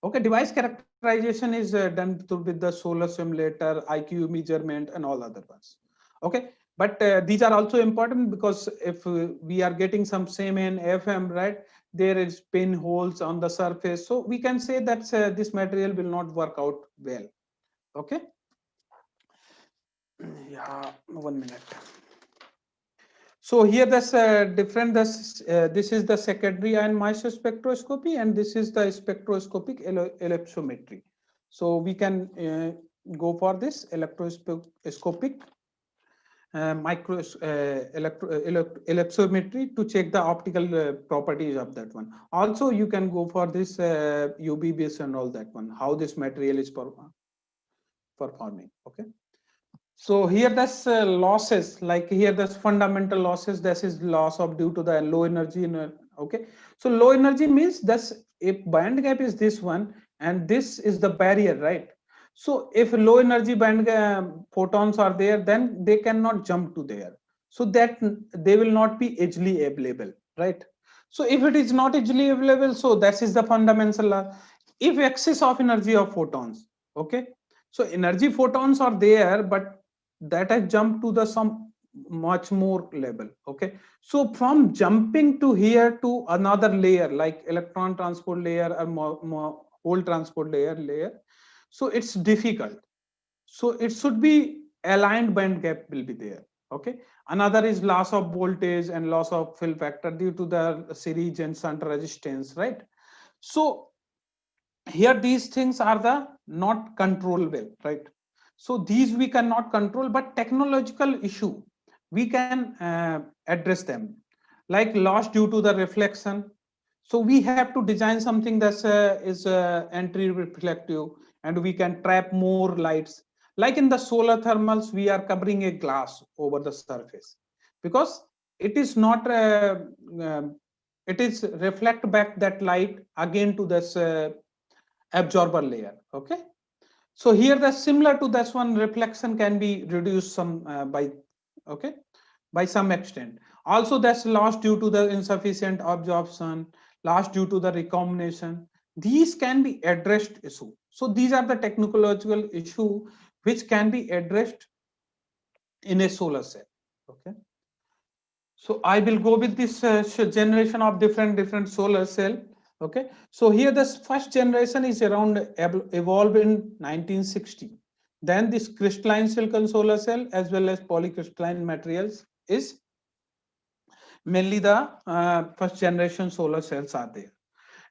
Okay, device characterization is done with the solar simulator, IQ measurement, and all other ones. Okay, but these are also important because if we are getting some same FM, right, there is pinholes on the surface, so we can say that this material will not work out well. Okay, yeah, 1 minute. So here this different this is the secondary ion mass spectroscopy, and this is the spectroscopic ellipsometry. So we can go for this electroscopic ellipsometry to check the optical properties of that one. Also, you can go for this UV base and all that one, how this material is performing. Okay. So here that's losses, like here that's fundamental losses. This is loss of due to the low energy. Okay, so low energy means that's if band gap is this one and this is the barrier, right? So if low energy band photons are there, then they cannot jump to there. So that they will not be easily available, right? So if it is not easily available, so that is the fundamental law. If excess of energy of photons, okay, so energy photons are there, but that has jumped to the some much more level. Okay, so from jumping to here to another layer like electron transport layer or whole transport layer, so it's difficult. So it should be aligned band gap will be there. Okay, another is loss of voltage and loss of fill factor due to the series and shunt resistance, right? So here these things are the not controllable, right? So these we cannot control, but technological issue we can address them, like loss due to the reflection. So we have to design something that is anti reflective, and we can trap more lights. Like in the solar thermals, we are covering a glass over the surface because it is not it is reflect back that light again to this absorber layer. Okay, so here the similar to this one, reflection can be reduced some by, okay, by some extent. Also that's loss due to the insufficient absorption, loss due to the recombination. These can be addressed issue. So these are the technological issue which can be addressed in a solar cell. Okay, so I will go with this generation of different solar cell. Okay, so here this first generation is around evolved in 1960. Then this crystalline silicon solar cell as well as polycrystalline materials is mainly the first generation solar cells are there.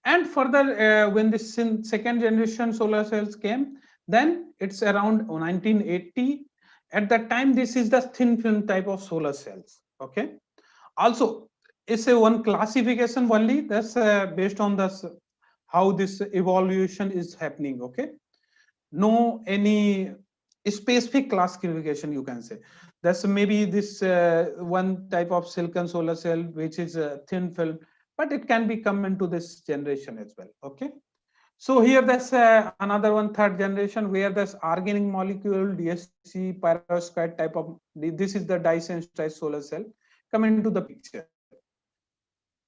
And further, when this second generation solar cells came, then it's around 1980. At that time, this is the thin film type of solar cells. Okay, also it's a one classification only, that's based on this how this evaluation is happening. Okay, no any specific classification you can say. That's maybe this one type of silicon solar cell which is a thin film, but it can be come into this generation as well. Okay, so here there's another one, third generation, where there's organic molecule DSC perovskite type of, this is the dye-sensitized solar cell come into the picture.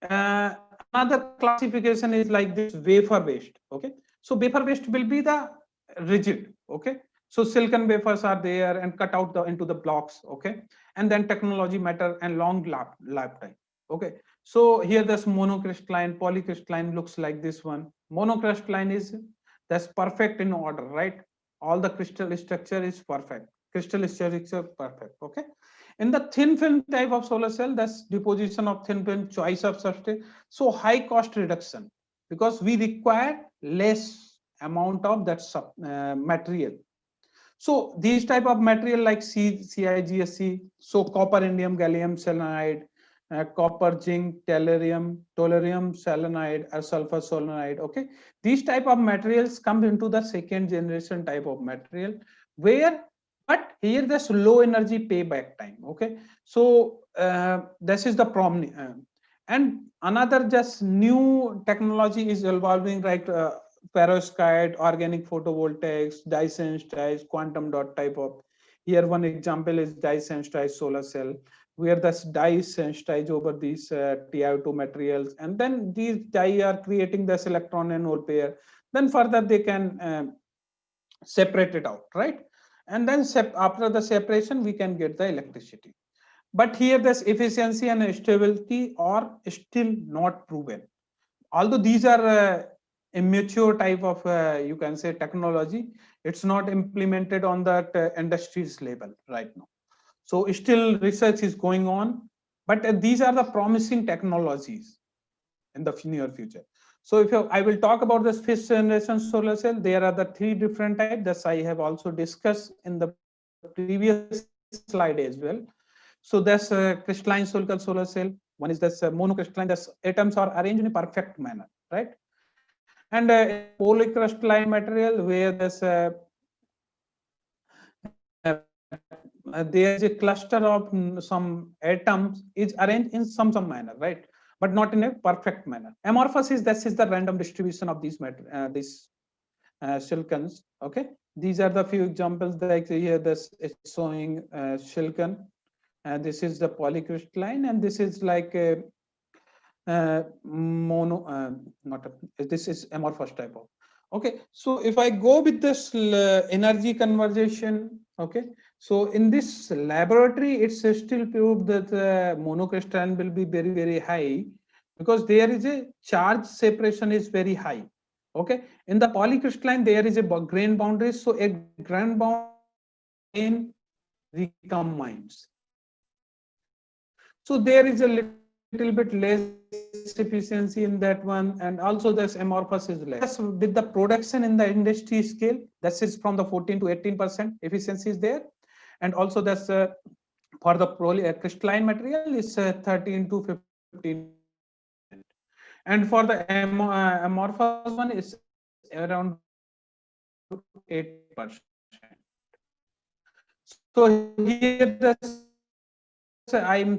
Another classification is like this wafer based. Okay, so wafer based will be the rigid. Okay, so silicon wafers are there and cut out into the blocks. Okay, and then technology matter and long lifetime. Okay, so here this monocrystalline, polycrystalline looks like this one. Monocrystalline is that's perfect in order, right? All the crystal structure is perfect, crystal structure perfect. Okay, in the thin film type of solar cell, that's deposition of thin film, choice of substrate, so high cost reduction because we require less amount of that material. So these type of material like CIGSC, so copper, indium, gallium selenide, copper, zinc, tellurium selenide, or sulfur selenide. Okay, these type of materials come into the second generation type of material, where but here there's low energy payback time. Okay, so this is the problem. And another just new technology is evolving, right? Perovskite, organic photovoltaics, dye-sensitized, quantum dot type of Here one example is dye-sensitized solar cell, where the dye is sensitized over these TiO2 materials, and then these dye are creating this electron and hole pair. Then further they can separate it out, right? And then after the separation, we can get the electricity. But here this efficiency and stability are still not proven. Although these are immature type of you can say technology, it's not implemented on that industries level right now. So still research is going on, but these are the promising technologies in the near future. So if I will talk about this fifth generation solar cell, there are the three different types that I have also discussed in the previous slide as well. So that's crystalline silicon solar cell. One is this monocrystalline, this atoms are arranged in a perfect manner, right? And in the polycrystalline material, where this there is a cluster of some atoms is arranged in some manner, right? But not in a perfect manner. Amorphous is this is the random distribution of these matter these silicons. Okay, these are the few examples. Like here, this is showing silicon, and this is the polycrystalline, and this is like a mono not a, this is amorphous type of. Okay, so if I go with this energy conversion, okay, so in this laboratory it's still proved that monocrystalline will be very high, because there is a charge separation is very high. Okay, in the polycrystalline there is a grain boundary, so a grain boundary recombines. So there is a little bit less efficiency in that one, and also this amorphous is less. With the production in the industry scale, that is from the 14 to 18% efficiency is there, and also that's for the crystalline material is 13 to 15%, and for the amorphous one is around 8%. So here this I'm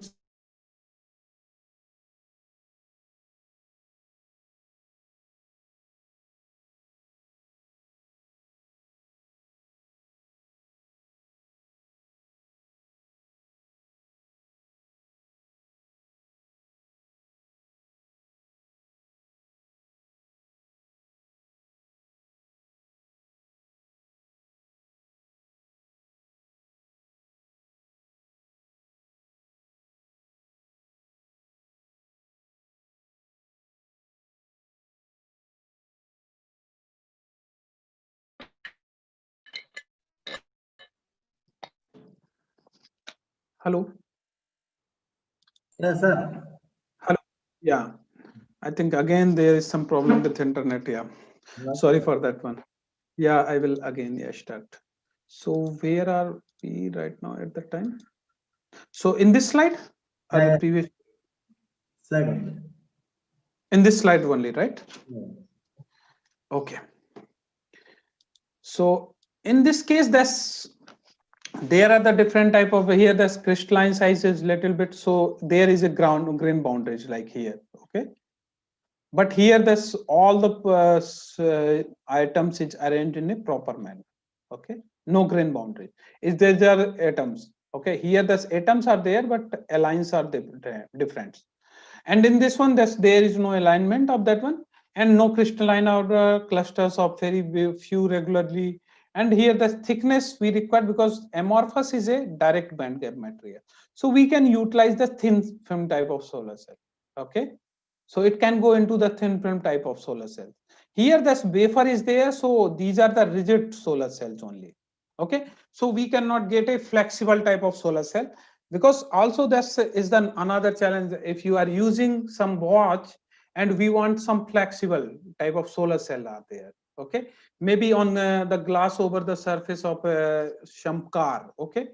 hello. Yes, sir. Hello. Yeah, I think again there is some problem with internet. Yeah, Yes, sorry sir. for that one. Yeah, I will again start. So where are we right now at the time? So in this slide or Yeah, the yeah. previous? Second. In this slide only, right? Yeah. Okay. So in this case, there are the different type of here. The crystalline size is little bit. So there is a grain boundaries like here. Okay. But here, this all the items is arranged in a proper manner. Okay, no grain boundary. Is there are atoms? Okay, here the atoms are there, but alliance are different. And in this one, there is no alignment of that one, and no crystalline or clusters of very few regularly. And here the thickness we require, because amorphous is a direct band gap material, so we can utilize the thin film type of solar cell. Okay, so it can go into the thin film type of solar cell. Here this wafer is there, so these are the rigid solar cells only. Okay, so we cannot get a flexible type of solar cell, because also this is the another challenge. If you are using some watch and we want some flexible type of solar cell are there. Okay, maybe on the glass over the surface of some car. Okay,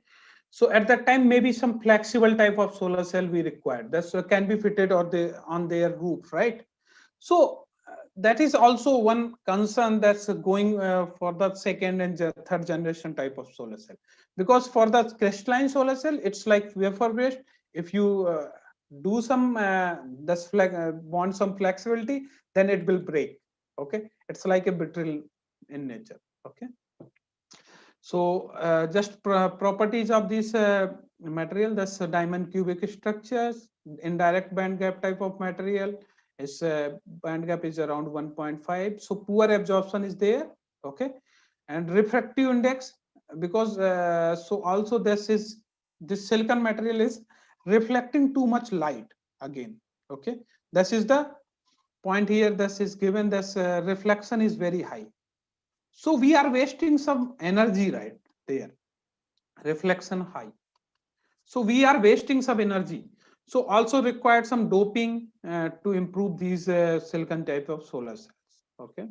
so at that time, maybe some flexible type of solar cell we require. That can be fitted or on their roof, right? So that is also one concern that's going for the second and third generation type of solar cell. Because for the crystalline solar cell, it's like wafer based. If you do some want some flexibility, then it will break. Okay, it's like a brittle in nature. Okay. So just properties of this material, that's diamond cubic structures, indirect band gap type of material. Its band gap is around 1.5. So poor absorption is there. Okay, and refractive index, because so also this silicon material is reflecting too much light again. Okay, this is the point here. This is given. This reflection is very high. So we are wasting some energy right there. Reflection high. So we are wasting some energy. So also required some doping to improve these silicon type of solar cells. Okay.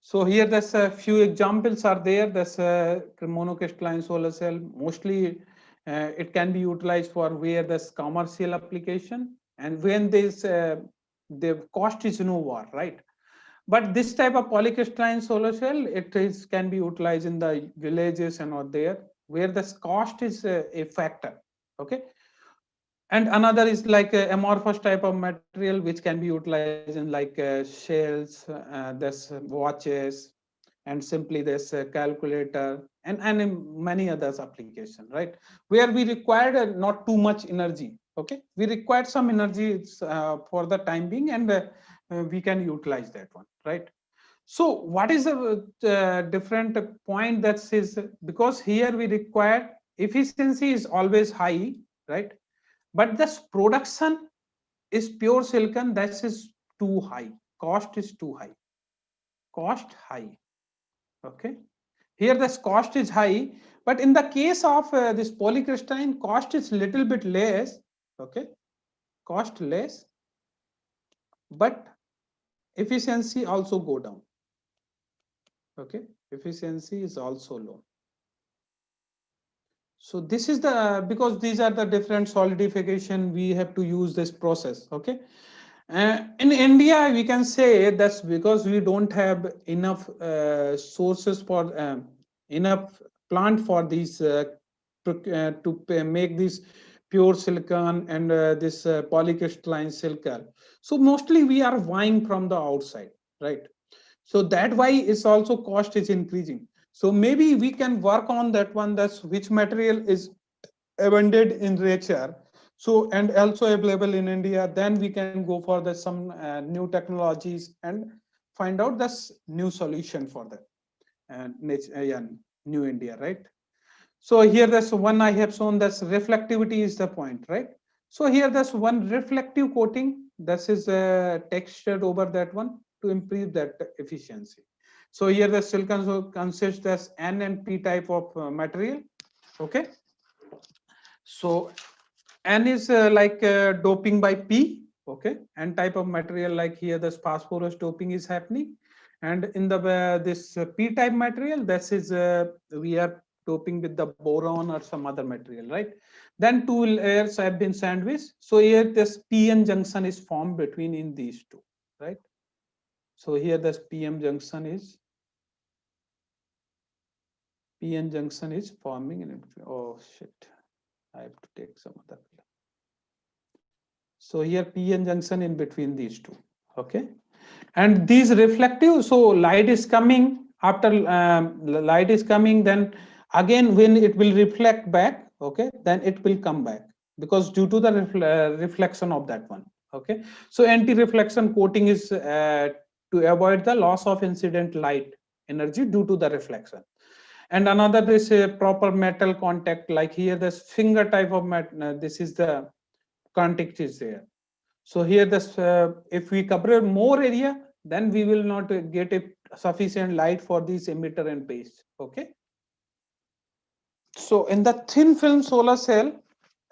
So here there's a few examples are there. There's a monocrystalline solar cell. Mostly it can be utilized for where there's commercial application and when there's the cost is no war, right? But this type of polycrystalline solar cell, it is can be utilized in the villages and out there where the cost is a factor. Okay, and another is like a amorphous type of material which can be utilized in like shells, there's watches, and simply there's a calculator and in many others application, right, where we required not too much energy. Okay, we required some energy for the time being, and we can utilize that one, right? So what is the different point that says, because here we require efficiency is always high, right, but this production is pure silicon, that is too high, cost is too high, cost high. Okay, here this cost is high, but in the case of this polycrystalline, cost is little bit less. Okay, cost less, but efficiency also go down. Okay, efficiency is also low. So this is the, because these are the different solidification, we have to use this process. Okay, in India we can say that's because we don't have enough sources for enough plant for these to make this pure silicon and this polycrystalline silicon. So mostly we are buying from the outside, right? So that why is also cost is increasing. So maybe we can work on that one, that's which material is abundant in nature, so and also available in India, then we can go for the some new technologies and find out this new solution for that and yeah, new India, right? So here there's one I have shown, that's reflectivity is the point, right? So here there's one reflective coating, this is textured over that one to improve that efficiency. So here the silicon consists as N and P type of material. Okay, so N is like doping by P. Okay, and type of material like here this phosphorus doping is happening, and in the this P type material, this is we are doping with the boron or some other material, right? Then two layers have been sandwiched. So here this PN junction is formed between in these two, right? So here this PN junction is forming in between. Oh shit, I have to take some other. So here PN junction in between these two. Okay, and these reflective, so light is coming, after light is coming, then again when it will reflect back, okay, then it will come back because due to the reflection of that one. Okay, so anti-reflection coating is to avoid the loss of incident light energy due to the reflection. And another, this proper metal contact, like here this finger type of this is the contact is there. So here this if we cover more area, then we will not get a sufficient light for this emitter and base. Okay, so in the thin film solar cell,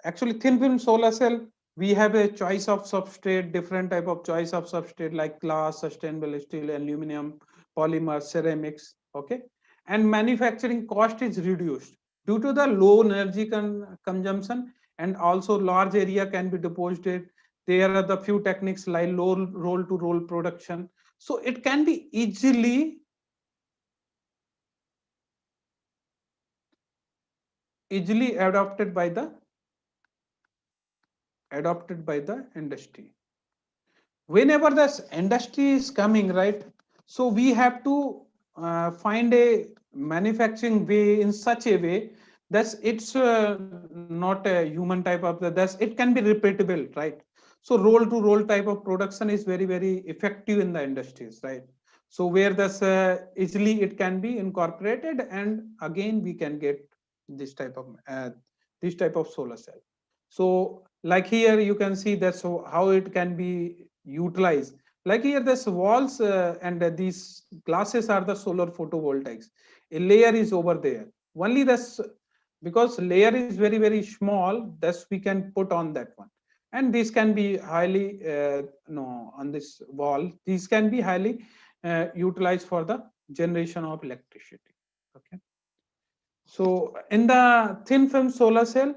actually thin film solar cell, we have a choice of substrate, different type of choice of substrate like glass, sustainable steel, aluminum, polymer, ceramics. Okay, and manufacturing cost is reduced due to the low energy consumption, and also large area can be deposited. There are the few techniques like low roll to roll production, so it can be easily adopted by the industry. Whenever this industry is coming, right, so we have to find a manufacturing way in such a way that it's not a human type of that it can be repeatable, right? So roll to roll type of production is very very effective in the industries, right? So where this easily it can be incorporated, and again we can get this type of solar cell. So like here you can see that's how it can be utilized. Like here this walls and these glasses are the solar photovoltaics. A layer is over there, only this, because layer is very very small, thus we can put on that one. And this can be highly no, on this wall these can be highly utilized for the generation of electricity. Okay, so in the thin film solar cell,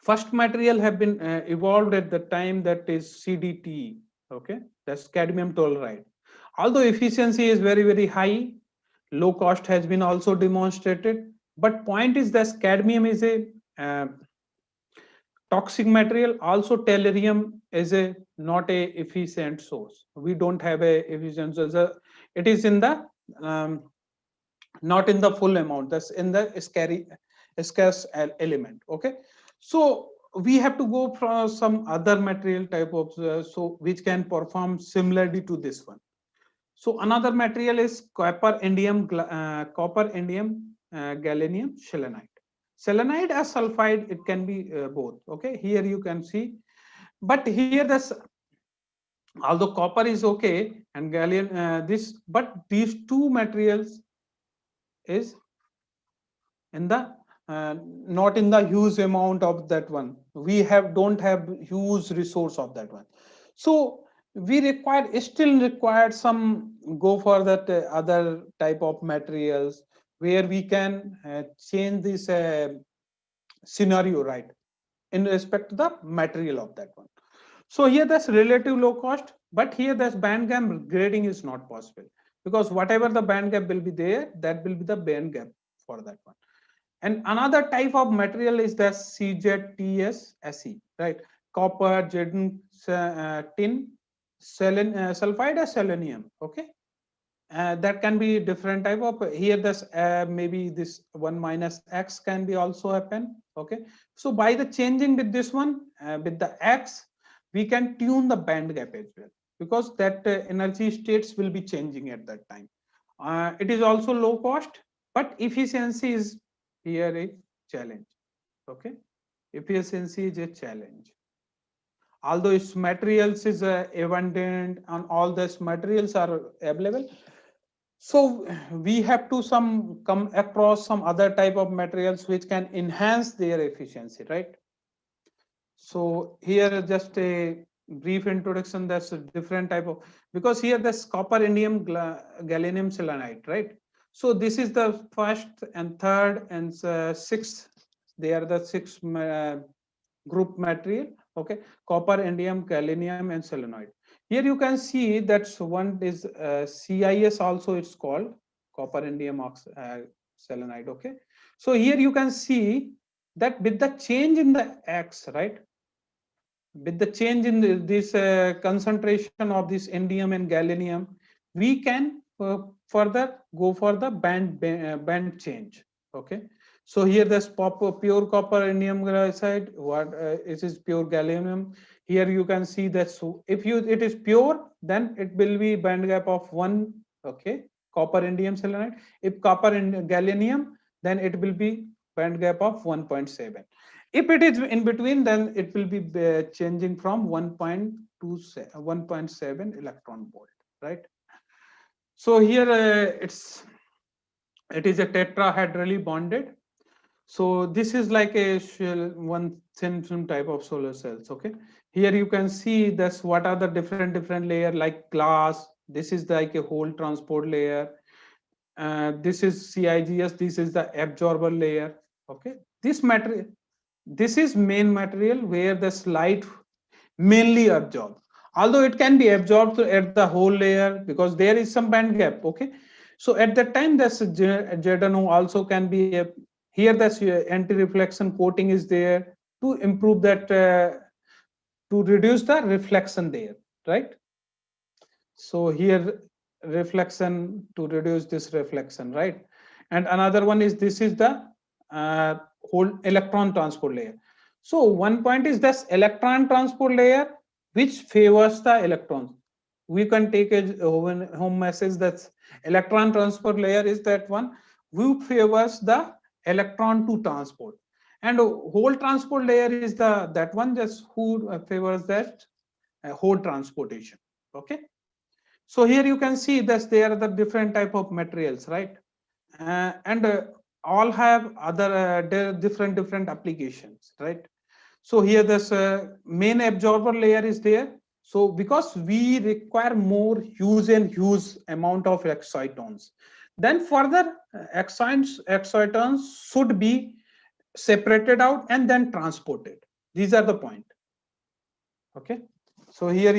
first material have been evolved at the time, that is CDT. Okay, that's cadmium telluride. Although efficiency is very very high, low cost has been also demonstrated, but point is that cadmium is a uh, toxic material. Also tellurium is a not a efficient source. We don't have a efficient source. It is in the um, not in the full amount, that's in the scarce element. Okay, so we have to go for some other material type of so which can perform similarly to this one. So another material is copper indium gallium selenide. Selenide as sulfide, it can be both. Okay, here you can see, but here this, although copper is okay and gallium this, but these two materials is in the not in the huge amount of that one. We have don't have huge resource of that one. So we require, still required some, go for that other type of materials where we can change this scenario, right, in respect to the material of that one. So here that's relative low cost, but here that's band gap grading is not possible, because whatever the band gap will be there, that will be the band gap for that one. And another type of material is the CZTS SE, right? Copper, tin, sulfide, or selenium. Okay, that can be different type of. Here, this maybe this 1 minus X can be also happen. Okay, so by the changing with this one with the X, we can tune the band gap as well, because that energy states will be changing at that time. It is also low cost, but efficiency is here a challenge. Okay, efficiency is a challenge. Although its materials is abundant and all these materials are available, so we have to some come across some other type of materials which can enhance their efficiency, right? So here just a brief introduction. That's a different type of, because here this copper indium gallium selenide, right? So this is the first and third and sixth. They are the six group material. Okay, copper indium gallium and selenoid. Here you can see that one is CIS also, it's called copper indium selenide. Okay, so here you can see that with the change in the X, right, with the change in this concentration of this indium and gallium, we can further go for the band change. Okay, so here this pure copper indium graphite, what it is pure gallium. Here you can see that, so if you it is pure, then it will be band gap of 1. Okay, copper indium selenide. If copper and gallium, then it will be band gap of 1.7. If it is in between, then it will be changing from 1.7 electron volt, right? So here it is a tetrahedrally bonded. So this is like a one thin film type of solar cells. Okay, here you can see that's what are the different layer, like glass. This is like a whole transport layer. This is CIGS. This is the absorber layer. Okay, this material, this is main material where the light mainly absorbed, although it can be absorbed at the whole layer because there is some band gap. Okay, so at that time this Jordano also can be a, here this anti-reflection coating is there to improve that to reduce the reflection there, right? So here reflection, to reduce this reflection, right? and another one is this is the whole electron transport layer. So one point is this electron transport layer which favors the electrons. We can take a home message that's electron transport layer is that one who favors the electron to transport, and whole transport layer is the that one just who favors that whole transportation. Okay, so here you can see that there are the different type of materials, right? And all have other different applications, right? So here this main absorber layer is there. So because we require more huge amount of excitons, then further excitons should be separated out and then transported. These are the point. Okay. So here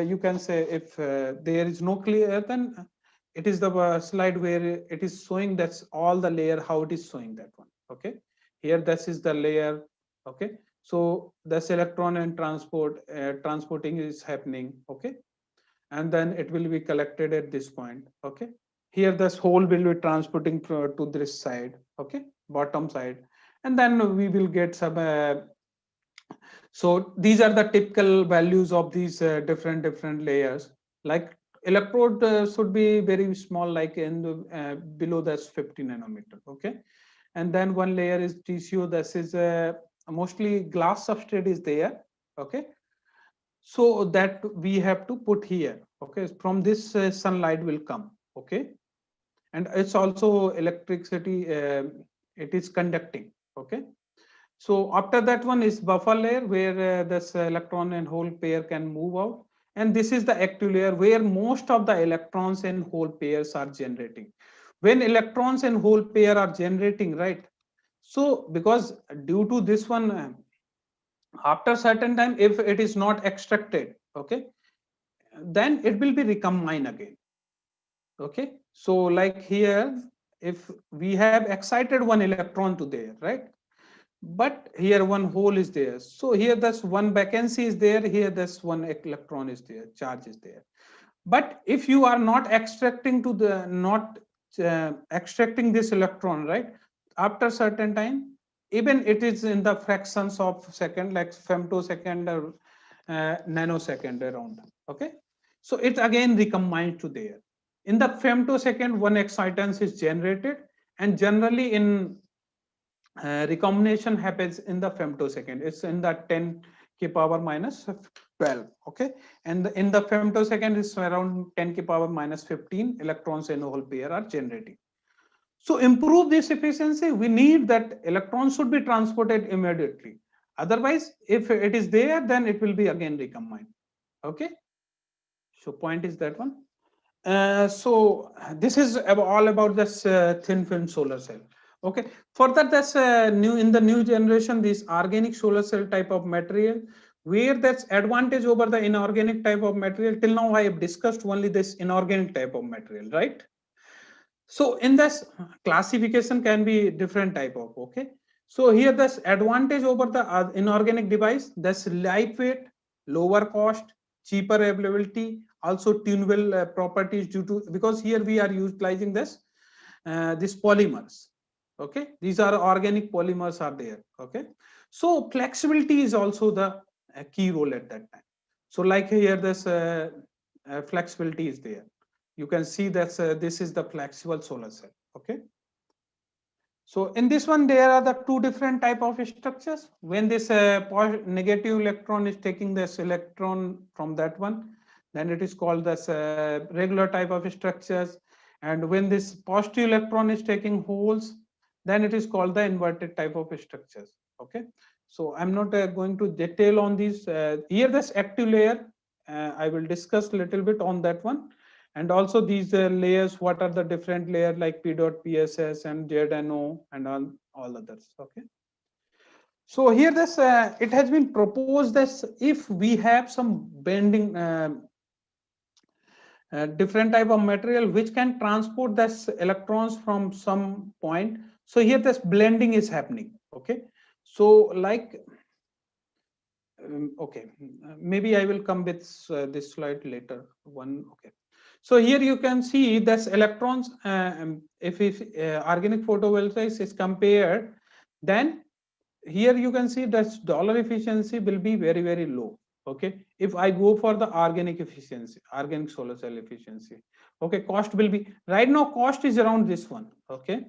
you can say if there is no clear, then it is the slide where it is showing that's all the layer how it is showing that one. Okay. Here this is the layer. Okay. So this electron and transporting is happening. Okay. And then it will be collected at this point. Okay. Here this hole will be transporting to this side. Okay. Bottom side. And then we will get some so these are the typical values of these different layers. Like electrode should be very small, like in the below that's 50 nanometer. Okay, and then one layer is TCO. This is mostly glass substrate is there. Okay, so that we have to put here. Okay, from this sunlight will come. Okay, and it's also electricity. It is conducting. Okay, so after that one is buffer layer where this electron and hole pair can move out. And this is the active layer where most of the electrons and hole pairs are generating. When electrons and hole pair are generating, right? So because due to this one, after certain time, if it is not extracted, okay, then it will be recombined again. Okay, so like here, if we have excited one electron to there, right? But here one hole is there, so here this one vacancy is there, here this one electron is there, charge is there. But if you are not extracting to the not extracting this electron, right, after certain time, even it is in the fractions of second, like femtosecond or nanosecond around. Okay, so it again recombines to there. In the femtosecond, one excitance is generated, and generally in recombination happens in the femtosecond. It's in the 10 k power minus 12. Okay, and in the femtosecond is around 10 k power minus 15 electrons in a whole pair are generating. So improve this efficiency, we need that electrons should be transported immediately. Otherwise, if it is there, then it will be again recombined. Okay, so point is that one. So this is all about this thin film solar cell. Okay, further that's new in the new generation, this organic solar cell type of material, where that's advantage over the inorganic type of material. Till now I have discussed only this inorganic type of material, right? So in this classification can be different type of. Okay, so here this advantage over the inorganic device, that's lightweight, lower cost, cheaper availability, also tunable properties due to, because here we are utilizing this polymers. Okay, these are organic polymers are there. Okay, so flexibility is also the key role at that time. So like here this flexibility is there. You can see that this is the flexible solar cell. Okay, so in this one there are the two different type of structures. When this negative electron is taking this electron from that one, then it is called this regular type of structures. And when this positive electron is taking holes, then it is called the inverted type of structures. Okay, so I'm not going to detail on these here. This active layer I will discuss a little bit on that one. And also these layers, what are the different layer like P dot PSS and ZNO and all others. Okay, so here this it has been proposed that if we have some bending different type of material which can transport this electrons from some point, so here this blending is happening. Okay, so like okay, maybe I will come with this slide later one. Okay, So here you can see that electrons, if organic photovoltaics is compared, then here you can see that dollar efficiency will be very, very low. Okay, if I go for the organic efficiency, organic solar cell efficiency, okay, cost will be, right now cost is around this one. Okay,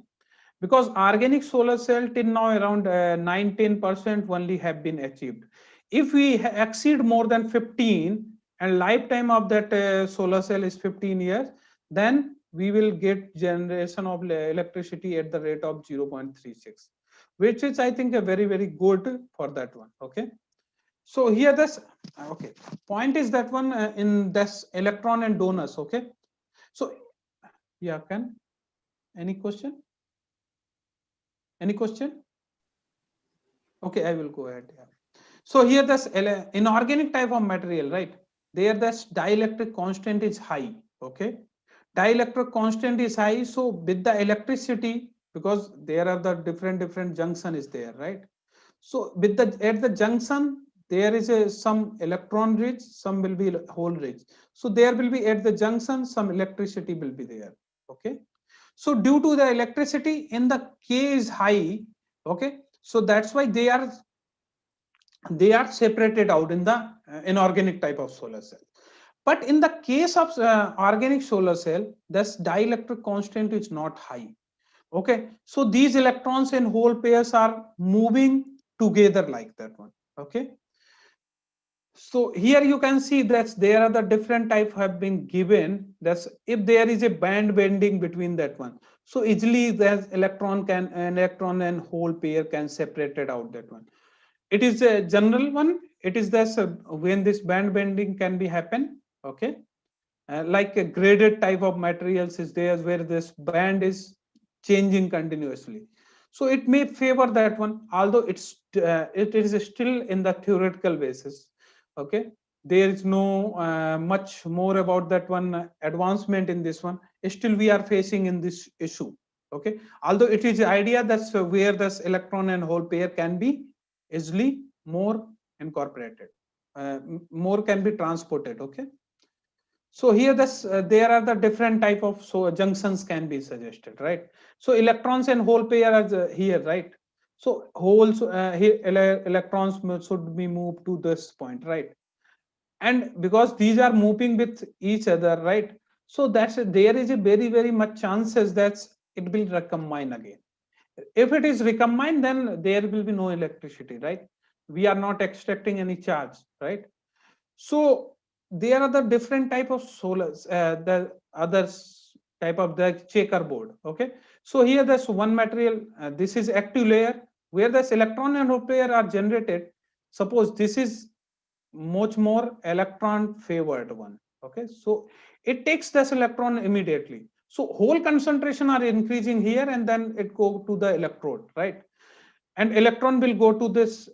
because organic solar cell till now around 9-10% only have been achieved. If we exceed more than 15 and lifetime of that solar cell is 15 years, then we will get generation of electricity at the rate of 0.36, which is I think a very, very good for that one. Okay, so here this, okay, point is that one in this electron and donors. Okay, so yeah, can any question? Any question? Okay, I will go ahead. Yeah. So here this inorganic type of material, right? There this dielectric constant is high. Okay, dielectric constant is high. So with the electricity, because there are the different junction is there, right? So with the at the junction there is a some electron rich, some will be hole rich. So there will be at the junction some electricity will be there. Okay. So due to the electricity in the K is high. Okay. So that's why they are separated out in the inorganic type of solar cell. But in the case of organic solar cell, this dielectric constant is not high. Okay, so these electrons and hole pairs are moving together like that one. Okay, so here you can see that there are the different type have been given. That's if there is a band bending between that one, so easily that an electron and hole pair can separate it out that one. It is a general one. It is this when this band bending can be happen. Okay, like a graded type of materials is there where this band is changing continuously. So it may favor that one, although it is still in the theoretical basis. Okay, there is no much more about that one advancement in this one. Still we are facing in this issue. Okay, although it is the idea that's where this electron and hole pair can be easily more incorporated, more can be transported. Okay, so here there are the different type of junctions can be suggested, right? So electrons and hole pair are here, right? So holes here electrons should be moved to this point, right? And because these are moving with each other, right? So there is a very, very much chances that it will recombine again. If it is recombined, then there will be no electricity, right? We are not extracting any charge, right? So there are the different type of solars, the other type of the checkerboard. Okay, so here there's one material. This is active layer where this electron and hole pair are generated. Suppose this is much more electron favored one. Okay, so it takes this electron immediately. So whole concentration are increasing here, and then it go to the electrode, right? And electron will go to this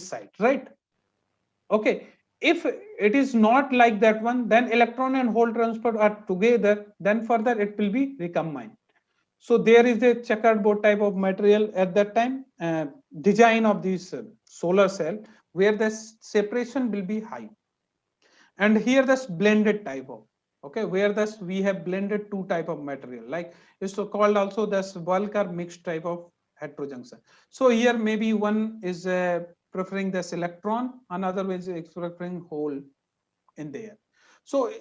side, right? Okay, if it is not like that one, then electron and hole transport are together, then further it will be recombined. So there is a checkerboard type of material at that time, design of this solar cell where the separation will be high. And here this blended type of, okay, where this we have blended two type of material, like it's so called also this bulk or mixed type of heterojunction. So here maybe one is preferring this electron, another is preferring hole in there. So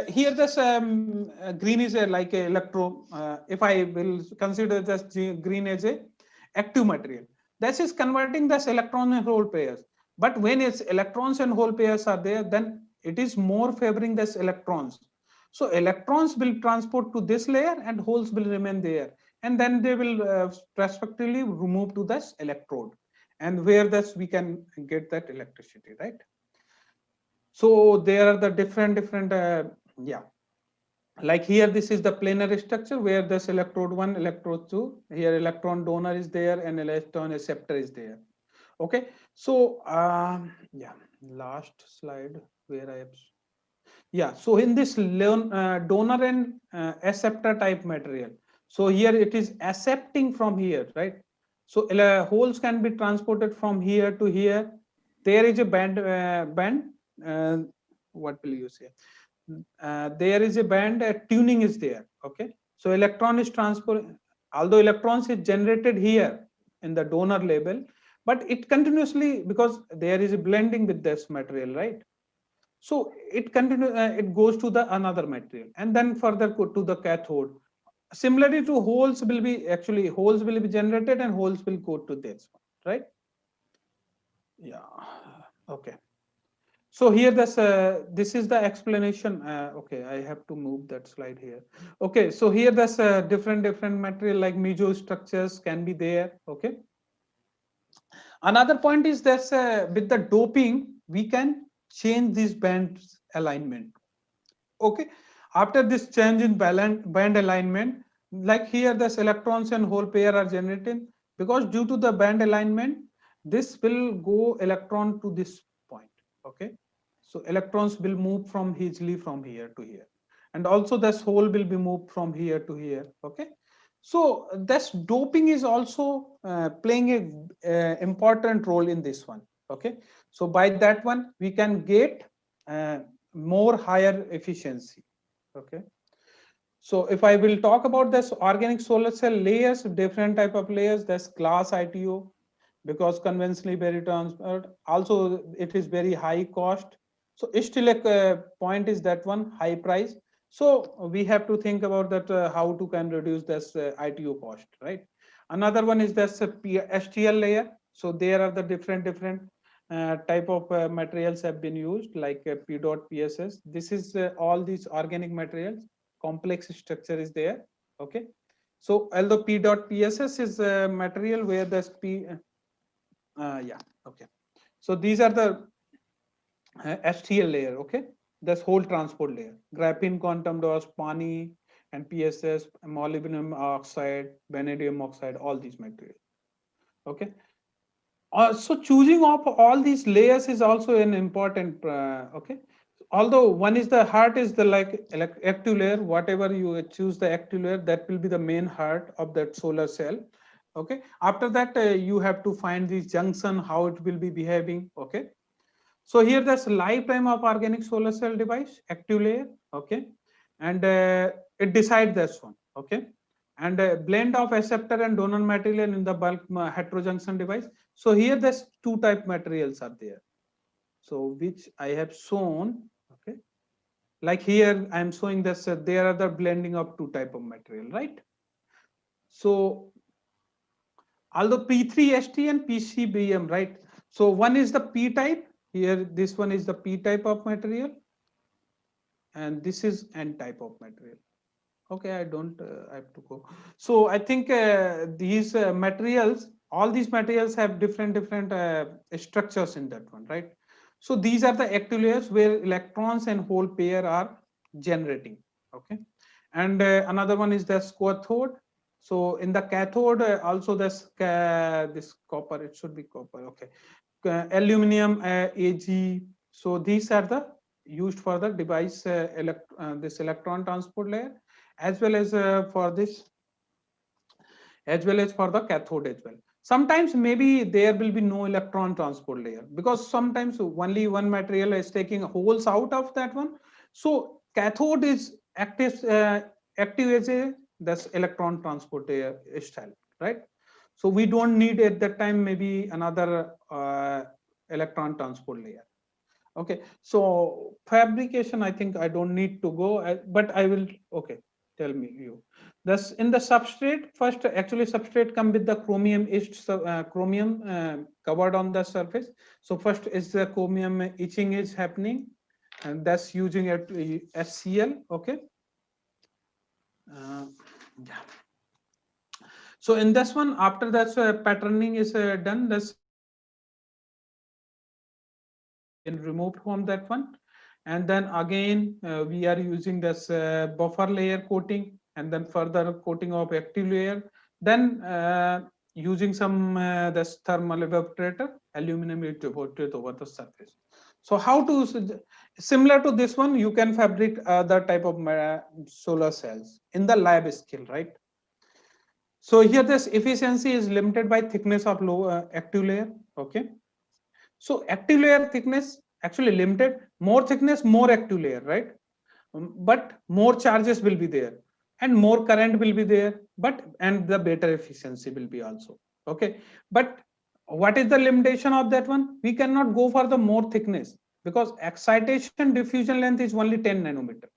here this green is like a electro. If I will consider this green as a active material, this is converting this electron and hole pairs. But when its electrons and hole pairs are there, then it is more favoring this electrons. So electrons will transport to this layer and holes will remain there, and then they will respectively move to this electrode, and where this we can get that electricity, right? So there are the different yeah, like here this is the planar structure where this electrode 1, electrode 2, here electron donor is there and electron acceptor is there. Okay, so yeah, last slide where I have, yeah, so in this donor and acceptor type material, so here it is accepting from here, right? So holes can be transported from here to here. There is a band uh, what will you say, there is a band tuning is there. Okay, so electron is transport, although electrons is generated here in the donor label, but it continuously, because there is a blending with this material, right? So it continue, it goes to the another material and then further go to the cathode. Similarly to holes will be, actually holes will be generated and holes will go to this one, right? Yeah. Okay. So here this is the explanation. Okay, I have to move that slide here. Okay, so here there's different material like meso structures can be there. Okay. Another point is that with the doping we can change this band alignment. Okay, after this change in band alignment, like here this electrons and hole pair are generated, because due to the band alignment this will go electron to this point. Okay, so electrons will move from easily from here to here, and also this hole will be moved from here to here. Okay, so this doping is also playing a important role in this one. Okay, so by that one we can get more higher efficiency. Okay, so if I will talk about this organic solar cell layers, different type of layers, that's glass ITO, because conventionally very transparent, also it is very high cost. So still a point is that one high price. So we have to think about that how to can reduce this ITO cost, right? Another one is this STL layer. So there are the different type of materials have been used, like P dot PSS. This is all these organic materials, complex structure is there. Okay, so although P dot PSS is a material where the yeah, okay, so these are the STL layer. Okay, this whole transport layer, graphene, quantum dots, pani and PSS, molybdenum oxide, vanadium oxide, all these materials. Okay, so choosing of all these layers is also an important. Okay, although one is the heart is the like active layer, whatever you choose the active layer, that will be the main heart of that solar cell. Okay, after that you have to find this junction, how it will be behaving. Okay, so here that's lifetime of organic solar cell device, active layer. Okay, and it decides this one. Okay, and a blend of acceptor and donor material in the bulk heterojunction device. So here there's two type materials are there. So which I have shown. Okay, like here I am showing this. There are the blending of two type of material, right? So although P3ST and PCBM, right? So one is the P type. Here this one is the P type of material, and this is N type of material. Okay, I don't I have to go. So I think these materials, all these materials have different structures in that one, right? So these are the active layers where electrons and hole pair are generating. Okay, and another one is the cathode. So in the cathode also this copper, it should be copper. Okay, aluminum, Ag. So these are the used for the device this electron transport layer, as well as for this, as well as for the cathode as well. Sometimes maybe there will be no electron transport layer, because sometimes only one material is taking holes out of that one. So cathode is active as a this electron transport layer style, right? So we don't need at that time maybe another electron transport layer. Okay, so fabrication, I think I don't need to go, but I will. Okay, tell me you. Thus, in the substrate, first actually substrate come with the chromium etched chromium covered on the surface. So first is the chromium etching is happening, and that's using SCL. Okay. Yeah. So in this one, after that patterning is done, this been removed from that one, and then again we are using this buffer layer coating, and then further coating of active layer, then using some this thermal evaporator, aluminum evaporated over the surface. So how to, similar to this one, you can fabricate other type of solar cells in the lab scale, right? So here this efficiency is limited by thickness of low active layer. Okay, so active layer thickness actually limited, more thickness, more active layer, right? but more charges will be there and more current will be there, but and the better efficiency will be also. Okay, but what is the limitation of that one? We cannot go for the more thickness because excitation diffusion length is only 10 nanometer.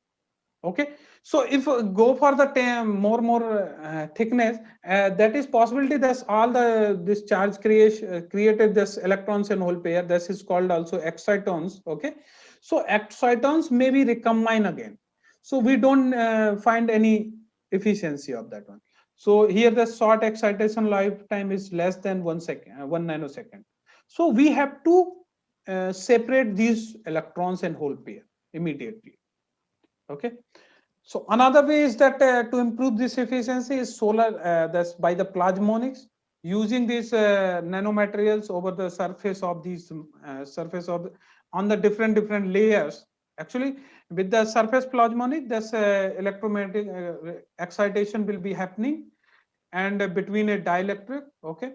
Okay, so if go for the more thickness, that is possibility that all the this charge created this electrons and hole pair, this is called also excitons. Okay, so excitons may be recombine again, so we don't find any efficiency of that one. So here the short excitation lifetime is less than 1 second, 1 nanosecond. So we have to separate these electrons and hole pair immediately. Okay, so another way is that to improve this efficiency is solar, that's by the plasmonics, using these nanomaterials over the surface of these surface of on the different layers. Actually, with the surface plasmonic, this electromagnetic excitation will be happening, and between a dielectric. Okay,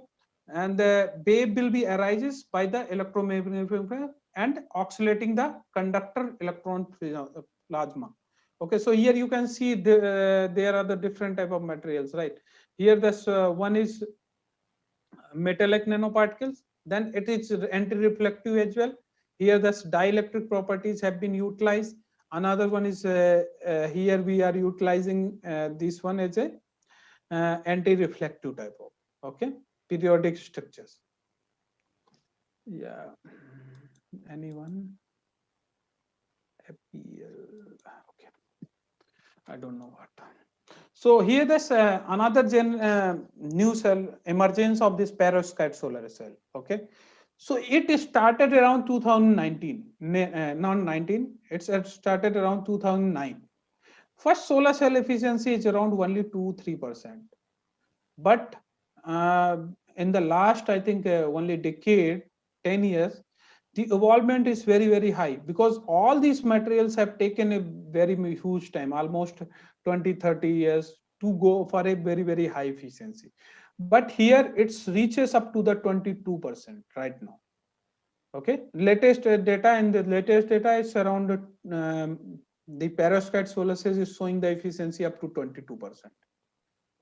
and the wave will be arises by the electromagnetic and oscillating the conductor electron plasma. Okay, so here you can see there are the different type of materials, right? Here this one is metallic nanoparticles, then it is anti-reflective as well. Here the dielectric properties have been utilized. Another one is here we are utilizing this one as a anti-reflective type of, okay, periodic structures. Yeah, anyone? Okay, I don't know what. So here this another new cell emergence of this perovskite solar cell. Okay, so it started around 2019, not 19. It's started around 2009. First solar cell efficiency is around only 2-3%, but in the last, I think only decade, 10 years, the evolvement is very high, because all these materials have taken a very huge time, almost 20-30 years to go for a very high efficiency. But here it reaches up to the 22% right now. Okay, latest data, and the latest data is around the perovskite solar cells is showing the efficiency up to 22%.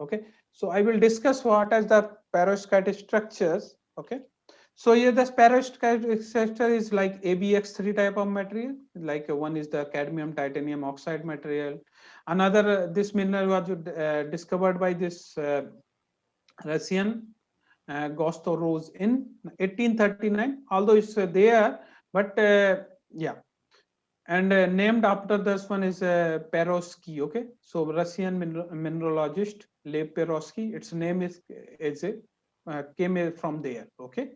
Okay, so I will discuss what is the perovskite structures. Okay, so here the perovskite structure is like ABX3 type of material, like one is the cadmium titanium oxide material. Another this mineral was discovered by this Russian Gosto Rose in 1839, although it's there, but yeah, and named after this one is Perovsky. Okay, so Russian mineralogist Lev Perovsky, its name is came from there. Okay,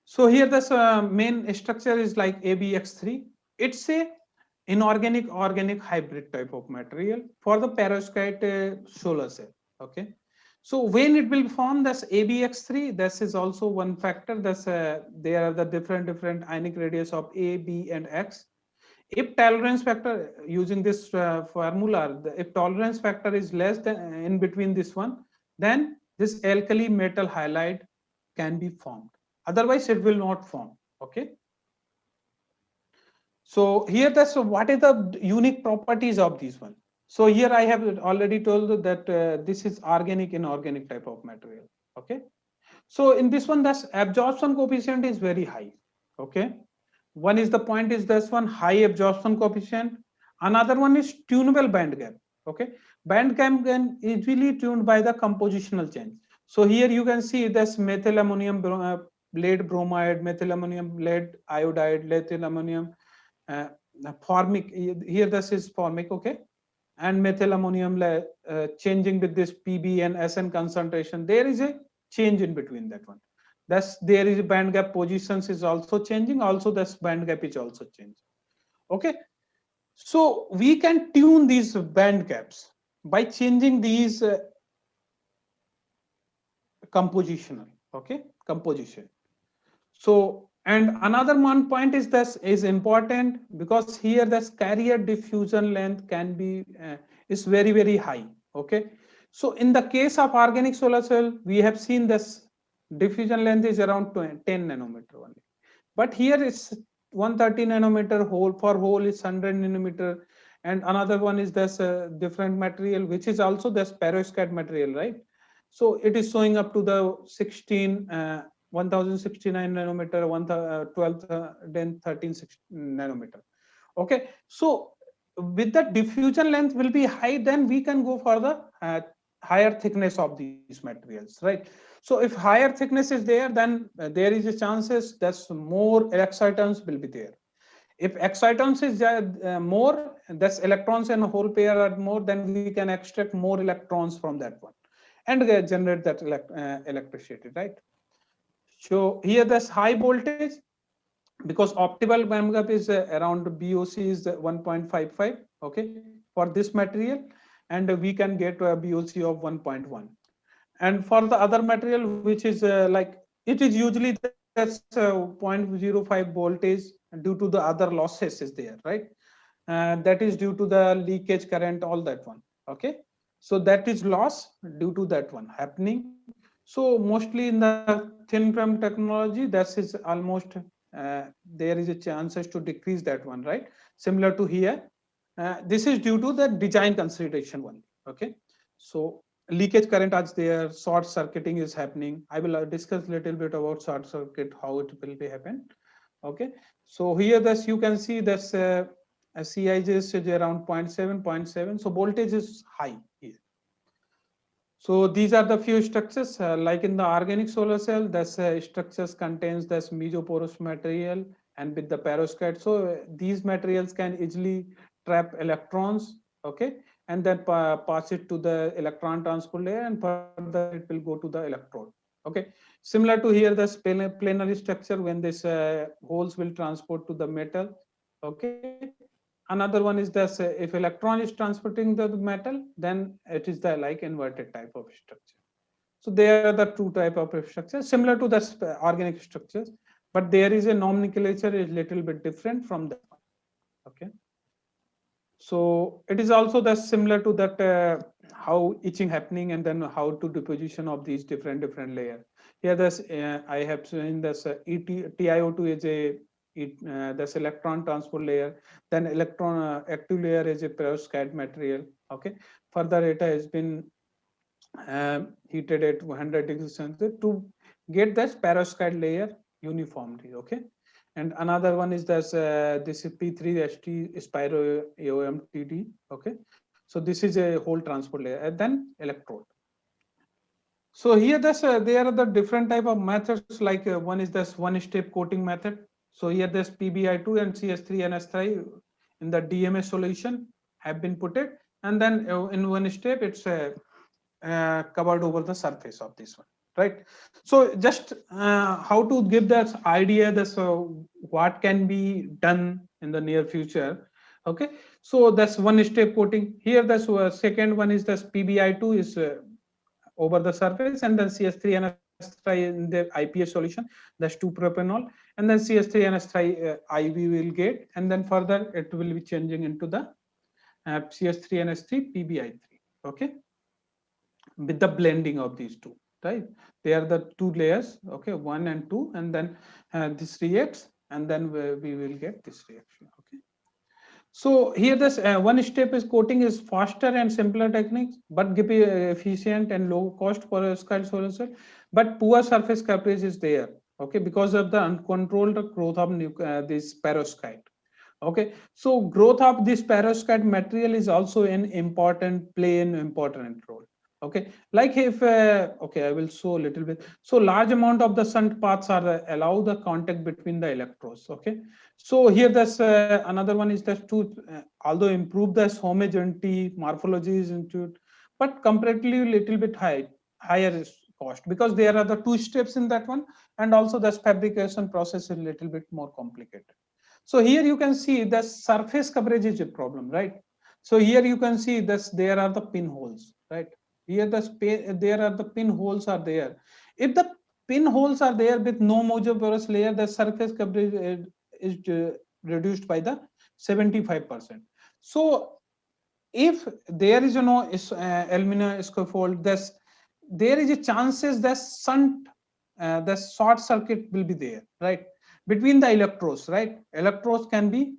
so here this main structure is like ABX3. It's a inorganic organic hybrid type of material for the perovskite solar cell. Okay, so when it will form this ABX3, this is also one factor. That's there are the different ionic radius of A, B, and X. If tolerance factor, using this formula, if tolerance factor is less than in between this one, then this alkali metal halide can be formed. Otherwise, it will not form. Okay. So here, that's what is the unique properties of this one. So here I have already told that this is organic inorganic type of material. Okay. So in this one, that's absorption coefficient is very high. Okay. One is the point is this one, high absorption coefficient. Another one is tunable band gap. Okay, band gap can easily tuned by the compositional change. So here you can see this methylammonium lead bromide, methylammonium lead iodide, methylammonium formic. Here this is formic. Okay, and methylammonium changing with this Pb and Sn concentration. There is a change in between that one. Thus, there is band gap positions is also changing. Also, this band gap is also changing. Okay, so we can tune these band gaps by changing these compositional. Okay, composition. So, and another one point is this is important because here this carrier diffusion length can be is very high. Okay, so in the case of organic solar cell, we have seen this diffusion length is around 10 nanometer only, but here it's 130 nanometer, hole for hole is 100 nanometer, And another one is this different material, which is also this perovskite material, right? So it is showing up to the 1069 nanometer, 12, then 13 nanometer. Okay, so with the diffusion length will be high, then we can go for the higher thickness of these materials, right? So if higher thickness is there, then there is a chances that more excitons will be there. If excitons is more, that's electrons and whole pair are more, then we can extract more electrons from that one and generate that electricity, right? So here this high voltage, because optimal band gap is around BOC is 1.55, okay, for this material, and we can get a BOC of 1.1. And for the other material, which is like, it is usually that's 0.05 voltage due to the other losses is there, right? That is due to the leakage current, all that one, okay? So that is loss due to that one happening. So mostly in the thin film technology, that is almost there is a chances to decrease that one, right? Similar to here, this is due to the design consideration one, okay? So leakage current is there, short circuiting is happening. I will discuss a little bit about short circuit, how it will be happen, okay? So here this you can see this CIJ is around 0.7. So voltage is high here. So these are the few structures like in the organic solar cell. This structures contains this mesoporous material and with the perovskite. So these materials can easily trap electrons, okay, and then pass it to the electron transport layer, and further it will go to the electrode. Okay, similar to here, the plenary structure when this holes will transport to the metal. Okay, another one is this if electron is transporting the metal, then it is the like inverted type of structure. So there are the two type of structures similar to the organic structures, but there is a nomenclature is little bit different from that one. Okay, so it is also the similar to that how etching happening and then how to deposition of these different layer. Here this I have seen this TiO2 is a this electron transport layer, then electron active layer is a perovskite material. Okay, further it has been heated at 100 degrees Celsius to get this perovskite layer uniformly. Okay, and another one is this P3ST Spiro AOMTD. Okay, so this is a whole transport layer and then electrode. So here there are the different type of methods, like one is this one step coating method. So here this PBI2 and CS3 and S3 in the DMS solution have been put it, and then in one step it's covered over the surface of this one, right? So just how to give that idea this what can be done in the near future. Okay, so that's one step coating. Here the second one is this PBI2 is over the surface, and then CS3 and S3 in the IPS solution, that's 2-propanol, and then CS3 and S3 IV will get, and then further it will be changing into the CS3 and S3 PBI3. Okay, with the blending of these two, right? They are the two layers, okay, 1 and 2, and then this reacts, and then we will get this reaction. Okay, so here this one step is coating is faster and simpler techniques, but give efficient and low cost for a scale solar cell, but poor surface coverage is there. Okay, because of the uncontrolled growth of this perovskite. Okay, so growth of this perovskite material is also an important play an important role. Okay, like if okay, I will show a little bit. So large amount of the shunt paths are allow the contact between the electrodes. Okay, so here this another one is that to although improve this homogeneity morphology is into, but comparatively little bit higher cost, because there are the two steps in that one, and also this fabrication process is a little bit more complicated. So here you can see the surface coverage is a problem, right? So here you can see this there are the pinholes, right? Here there are the pinholes are there. If the pinholes are there with no mojoporous layer, the surface coverage is reduced by the 75%. So if there is no aluminum scaffold, there is a chances that the short circuit will be there, right, between the electrodes, right? Electrodes can be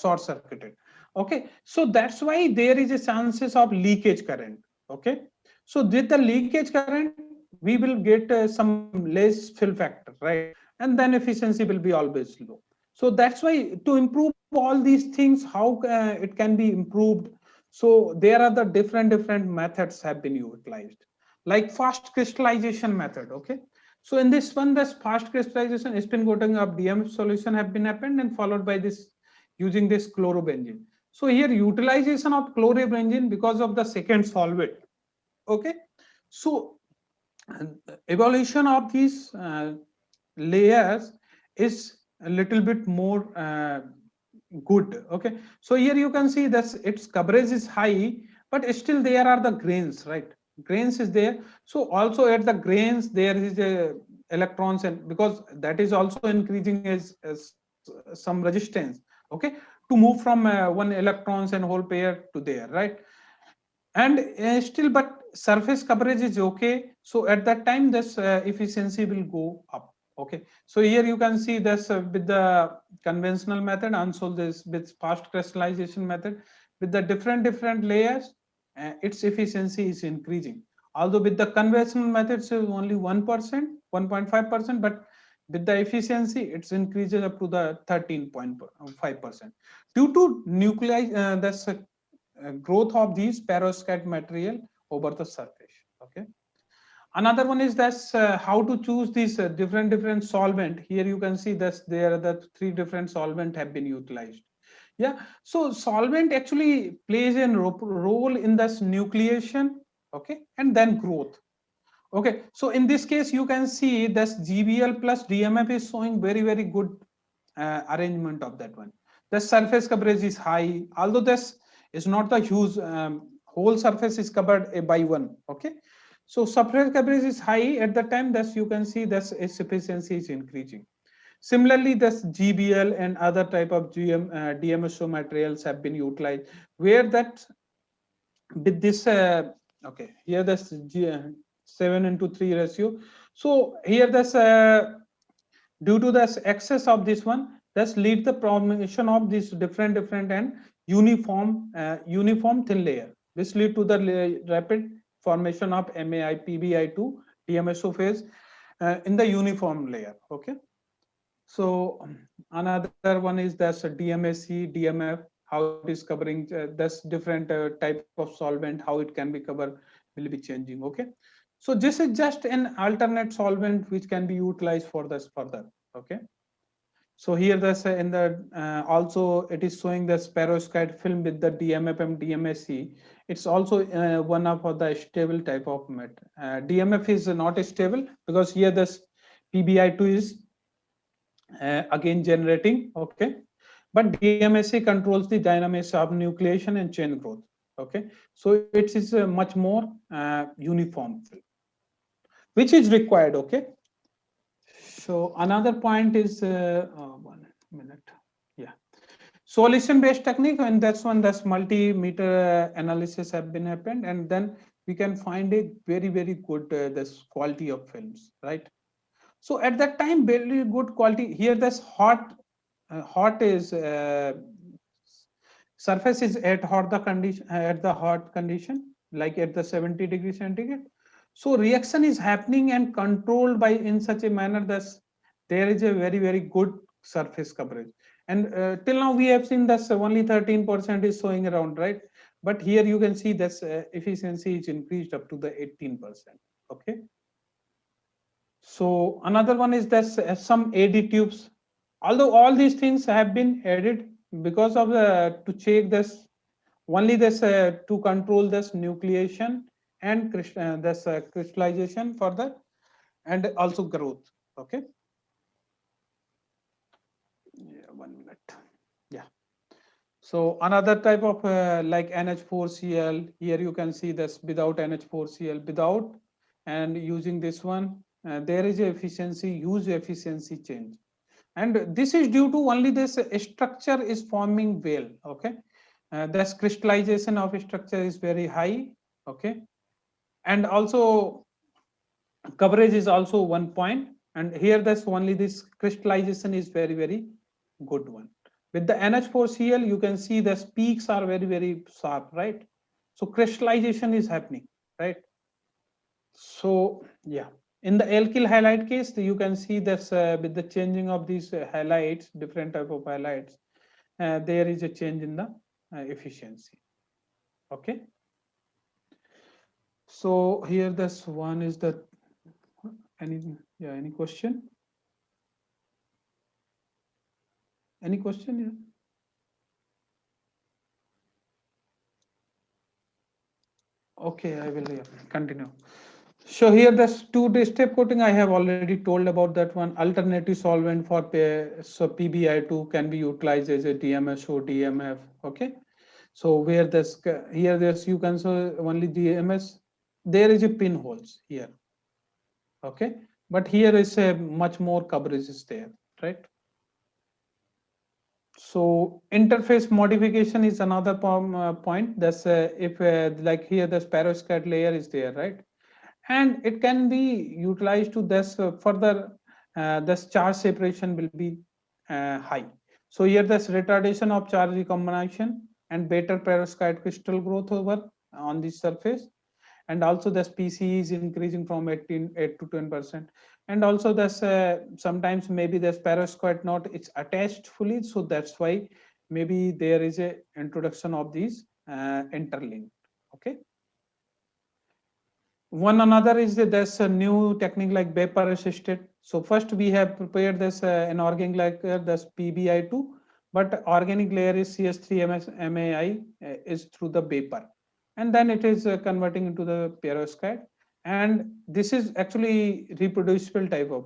short circuited. Okay, so that's why there is a chances of leakage current. Okay, so with the leakage current we will get some less fill factor, right? And then efficiency will be always low. So that's why to improve all these things, how it can be improved. So there are the different methods have been utilized, like fast crystallization method. Okay, so in this one, this fast crystallization spin coating of DMF solution have been happened and followed by this using this chlorobenzene. So here utilization of chlorobenzene because of the second solvent. Okay, so evaluation of these layers is a little bit more good. Okay, so here you can see that its coverage is high, but still there are the grains, right? Grains is there. So also at the grains there is a electrons, and because that is also increasing as some resistance. Okay, to move from one electrons and whole pair to there, right? And still but surface coverage is okay, so at that time this efficiency will go up. Okay, so here you can see this with the conventional method, also this with fast crystallization method, with the different layers, its efficiency is increasing. Although with the conventional methods is only 1%, 1.5%, but with the efficiency it's increases up to the 13.5% due to nuclei, that's growth of these perovskite material over the surface. Okay, another one is that's how to choose these different solvent. Here you can see that there are the three different solvent have been utilized. Yeah, so solvent actually plays a role in this nucleation, okay, and then growth. Okay, so in this case you can see this GBL plus DMF is showing very good arrangement of that one. The surface coverage is high, although this is not the huge, whole surface is covered by one. Okay, so surface coverage is high at the time that you can see that its efficiency is increasing. Similarly, this GBL and other type of DMSO materials have been utilized, where that with this okay, here this 7:3 ratio. So here this due to this excess of this one, thus lead the formation of this different and uniform thin layer. This lead to the rapid formation of MAI PBI2 DMSO phase in the uniform layer. Okay, so another one is this DMSC DMF, how it is covering this different type of solvent, how it can be covered will be changing. Okay, so this is just an alternate solvent which can be utilized for this further. Okay, so here this in the also it is showing the perovskite film with the DMF and DMSC. It's also one of the stable type of met. DMF is not stable because here this PBI2 is again generating. Okay, but DMSC controls the dynamics of nucleation and chain growth. Okay, so it is much more uniform, which is required. Okay, so another point is 1 minute. Yeah, solution based technique, and that's one, that's multimeter analysis have been happened, and then we can find a very good this quality of films, right? So at that time very good quality. Here this hot is surface is at hot the condition, at the hot condition, like at the 70 degree centigrade. So reaction is happening and controlled by in such a manner that there is a very good surface coverage. And till now we have seen that only 13% is showing around, right? But here you can see that efficiency is increased up to the 18%. Okay, so another one is that some AD tubes, although all these things have been added because of the to check this, only this to control this nucleation and this crystallization further, and also growth. Okay, yeah, 1 minute. Yeah, so another type of like NH4Cl, here you can see this without NH4Cl, without, and using this one, there is a efficiency, huge efficiency change, and this is due to only this structure is forming well. Okay, this crystallization of structure is very high. Okay, and also coverage is also 1 point, and here this only this crystallization is very good one. With the NH4Cl, you can see the peaks are very, very sharp, right? So crystallization is happening, right? So yeah, in the alkyl halide case, you can see that with the changing of these halides, different type of halides, there is a change in the efficiency. Okay. So here this one is the any question? Any question? Yeah. Okay, I will continue. So here this two-step coating I have already told about that one. Alternative solvent for so PBI2 can be utilized as a DMS or DMF. Okay. So where this here this you can show only DMS. There is a pinholes here. Okay. But here is a much more coverage is there, right? So interface modification is another point. That's if like here the perovskite layer is there, right? And it can be utilized to this further this charge separation will be high. So here this retardation of charge recombination and better perovskite crystal growth over on the surface, and also the PCE is increasing from 8 to 10%, and also this sometimes maybe this perovskite not it's attached fully, so that's why maybe there is a introduction of these interlinked. Okay. One another is that there's a new technique like vapor assisted. So first we have prepared this inorganic layer, this PBI2, but organic layer is CS3MAI is through the vapor, and then it is converting into the perovskite, and this is actually reproducible type of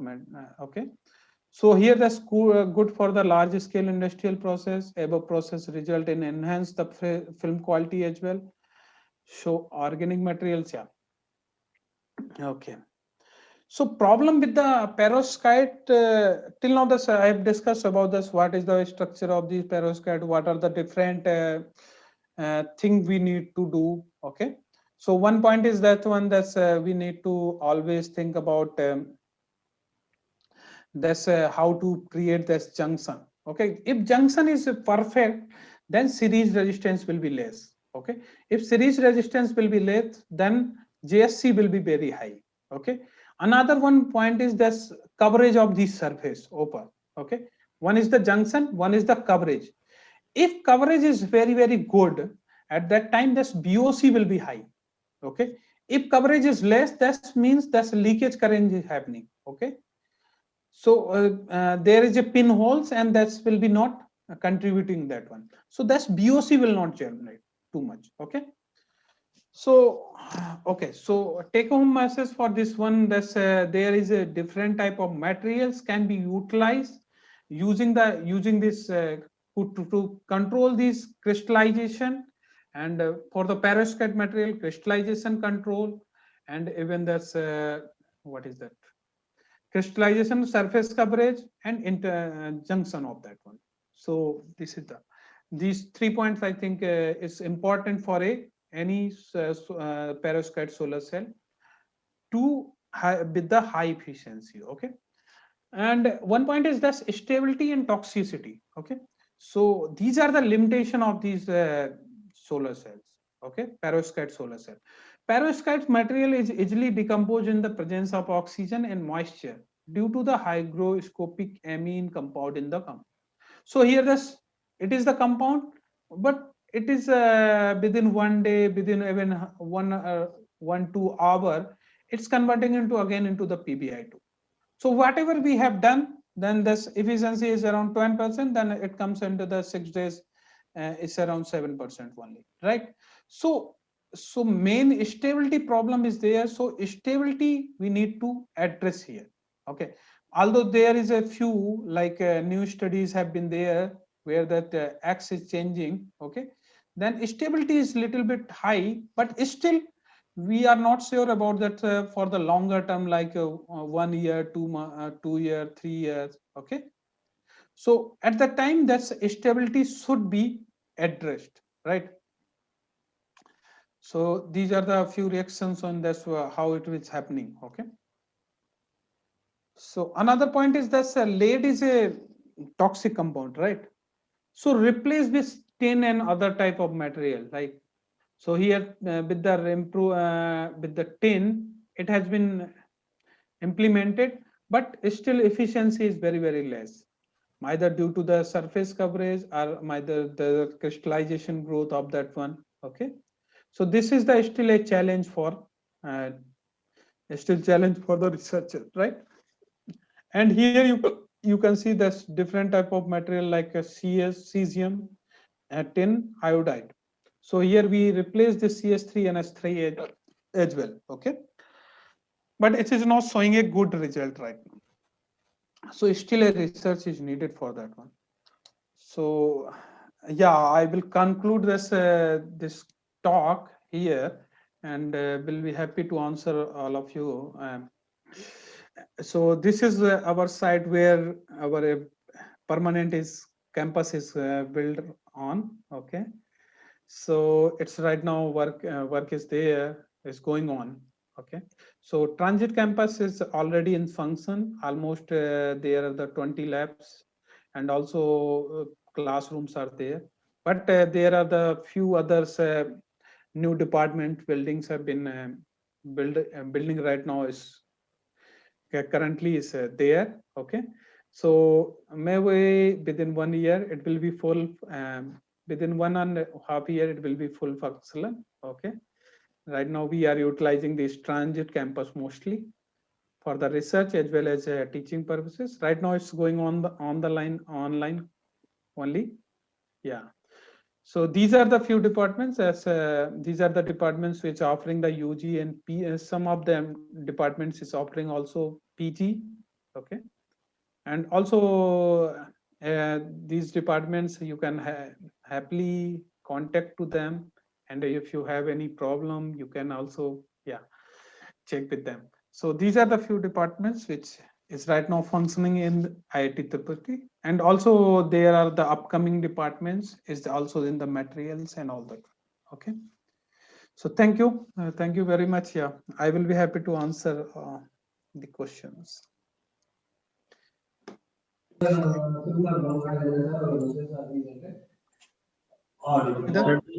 okay. So here that's good for the large scale industrial process. Above process result in enhance the film quality as well. So organic materials, yeah. Okay. So problem with the perovskite, till now this I have discussed about this, what is the structure of the perovskite, what are the different thing we need to do. Okay. So one point is that one that's we need to always think about this how to create this junction. Okay. If junction is perfect, then series resistance will be less. Okay. If series resistance will be less, then JSC will be very high. Okay. Another one point is this coverage of the surface open. Okay. One is the junction, one is the coverage. If coverage is very, very good, at that time this BOC will be high. Okay. If coverage is less, that means that's leakage current is happening. Okay. So there is a pinholes, and that will be not contributing that one. So that's BOC will not generate too much. Okay. So okay, so take home message for this one, that's there is a different type of materials can be utilized using this to control this crystallization, and for the perovskite material crystallization control, and even that's what is that crystallization, surface coverage, and junction of that one. So this is the these 3 points I think is important for any perovskite solar cell to with the high efficiency. Okay. And one point is that stability and toxicity. Okay. So these are the limitation of these solar cells. Okay. Perovskite solar cell. Perovskite material is easily decomposed in the presence of oxygen and moisture due to the hygroscopic amine compound in the compound. So here this it is the compound, but it is within 1 day, within even 1-2 hour, it's converting into again into the PBI2. So whatever we have done, then this efficiency is around 20%, then it comes into the 6 days, it's around 7% only, right? So main stability problem is there. So stability we need to address here. Okay. Although there is a few like new studies have been there where that X is changing. Okay. Then stability is little bit high, but still we are not sure about that for the longer term, like 1 year, 2 year, 3 years. Okay. So at that time, that stability should be addressed, right? So these are the few reactions on this how it is happening. Okay. So another point is that lead is a toxic compound, right? So replace with tin and other type of material, like, so here with the tin, it has been implemented, but still efficiency is very, very less, either due to the surface coverage or either the crystallization growth of that one. Okay, so this is the still a challenge for uh, the researcher, right? And here you can see this different type of material like a cesium, tin iodide. So here we replace the CS3 and S3 as well. Okay, but it is not showing a good result right now. So still a research is needed for that one. So yeah, I will conclude this talk here, and will be happy to answer all of you. So this is our site where our permanent is campus is built on. Okay, so it's right now work is there, is going on. Okay, so transit campus is already in function. Almost there are the 20 labs, and also classrooms are there, but there are the few others new department buildings have been building right now is currently is there. Okay, so maybe within 1 year it will be full, within 1.5 year it will be full functional. Okay, right now we are utilizing this transit campus mostly for the research as well as teaching purposes. Right now it's going on the line online only. Yeah, so these are the few departments, as these are the departments which are offering the UG and some of them departments is offering also PG. Okay, and also these departments you can happily contact to them, and if you have any problem you can also, yeah, check with them. So these are the few departments which is right now functioning in IIT Tirupati, and also there are the upcoming departments is also in the materials and all that. Okay, so thank you very much. Yeah, I will be happy to answer the questions.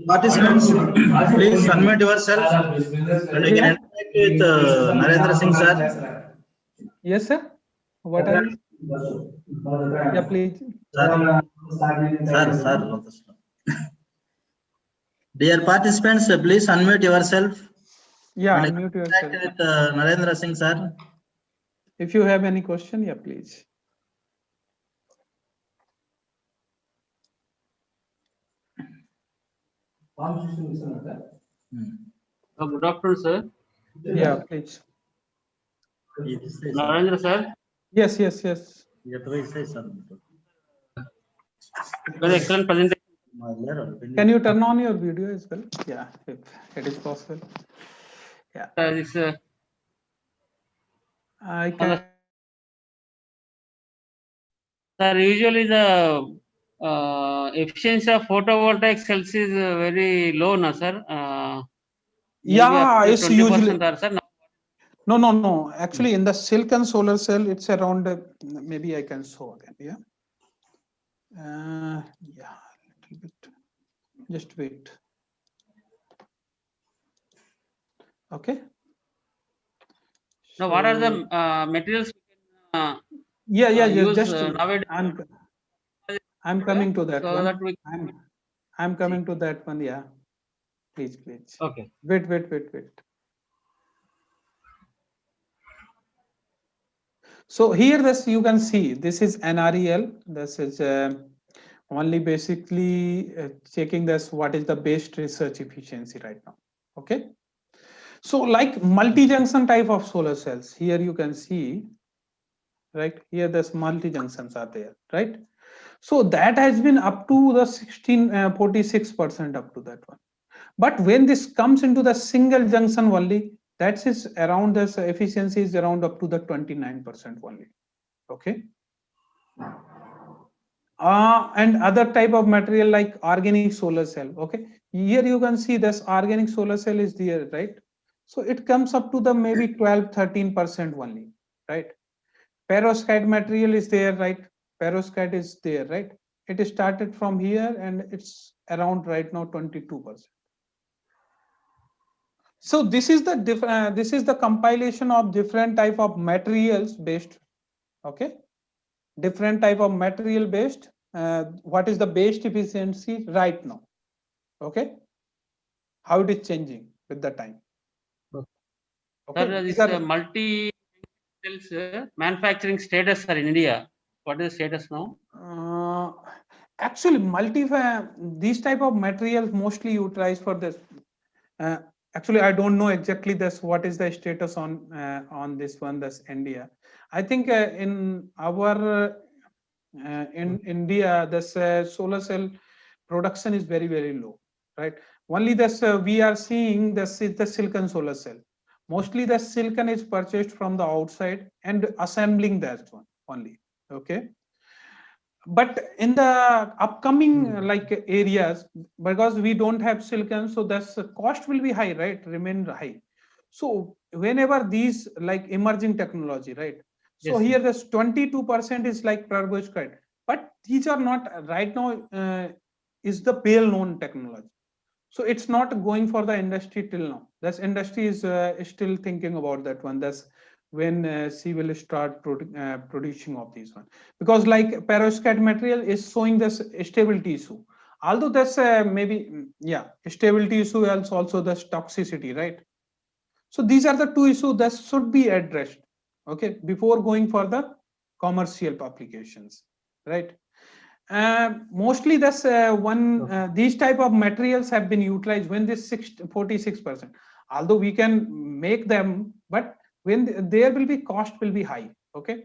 Participants, please unmute yourself and you can interact with Narendra Singh sir. Yes, sir. What are you? Yeah, please. Sir. Dear participants, please unmute yourself. Yeah, and unmute interact yourself. with Narendra Singh sir. If you have any question, yeah, please. Good afternoon, sir. Yeah, please. Narendra, sir. Yes. Very excellent presentation. Can you turn on your video as well? Yeah, if it is possible. Yeah. This, I can. sir, usually the efficiency of photovoltaic cells is very low, na sir. Yeah, it's usually. Or, sir. No. Actually, in the silicon solar cell, it's around. Maybe I can show again. Yeah. Yeah, a little bit. Just wait. Okay. Now, what are the materials? Yeah. Use, Just nowadays? I'm coming to that So one. that we. I'm coming to that one. Yeah. Please. Okay. Wait. So here this you can see this is NREL. This is only basically checking this what is the best research efficiency right now. Okay. So like multi-junction type of solar cells, here you can see, right here this multi-junctions are there, right? So that has been up to the 46% up to that one. But when this comes into the single junction only, that is around this efficiency is around up to the 29% only. Okay. And other type of material like organic solar cell. Okay, here you can see this organic solar cell is there, right? So it comes up to the maybe 12-13% only, right? Perovskite material is there, right? Perovskite is there, right? It started from here and it's around right now 22%. So this is the compilation of different type of materials based. Okay, different type of material based. What is the base efficiency right now? Okay, how it is changing with the time. Okay, Sir, these this are multi cells manufacturing status, sir, in India. What is the status now? actually these type of materials mostly utilized for this. Uh, actually, I don't know exactly this. What is the status on this one? This India. I think in our in India, this solar cell production is very low, right? Only this we are seeing this is the silicon solar cell. Mostly the silicon is purchased from the outside and assembling that one only. Okay, but in the upcoming like areas, because we don't have silicon, so that's cost will be high, right? Remain high. So whenever these like emerging technology, right? So Yes, here this 22% is like perovskite, but these are not right now is the well known technology. So it's not going for the industry till now. That's industry is still thinking about that one. That's when she will start producing of these one, because like perovskite material is showing this stability issue, although that's maybe yeah, stability issue is also the toxicity, right? So these are the two issues that should be addressed, okay, before going for the commercial applications, right? Mostly this these type of materials have been utilized when this 46%, although we can make them, but when there will be cost will be high. Okay,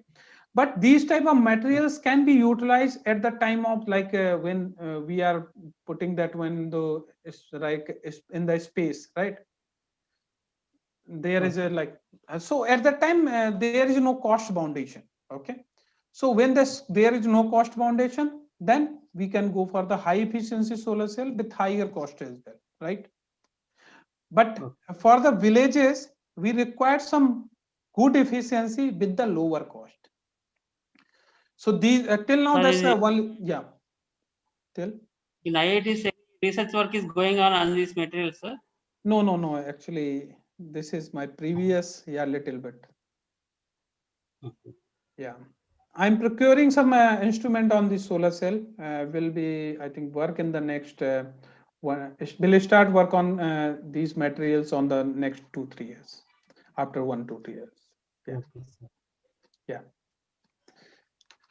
but these type of materials can be utilized at the time of like when we are putting that when the is like is in the space, right? There is a like so at that time there is no cost foundation. Okay, so when there is no cost foundation, then we can go for the high efficiency solar cell with higher cost as well, right? But for the villages we require some good efficiency with the lower cost. So these till now sir, that's one, yeah, till in IIT, research work is going on these materials, sir. no, actually this is my previous, yeah, little bit. Yeah, I'm procuring some instrument on the solar cell. Will be, I think, work in the next one. Will start work on these materials on the next 2-3 years. After 1-2 years. Yeah. Okay, sir. Yeah.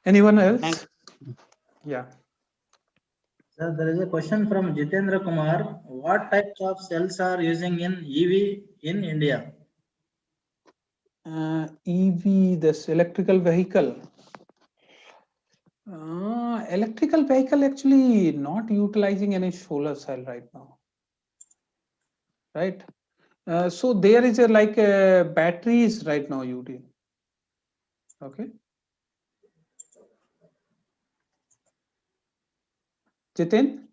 Anyone else? Thanks. Yeah. Sir, there is a question from Jitendra Kumar. What types of cells are using in EV in India? EV, this electrical vehicle. Electrical vehicle actually not utilizing any solar cell right now. Right. So there is a like batteries right now using. Okay. Jitin?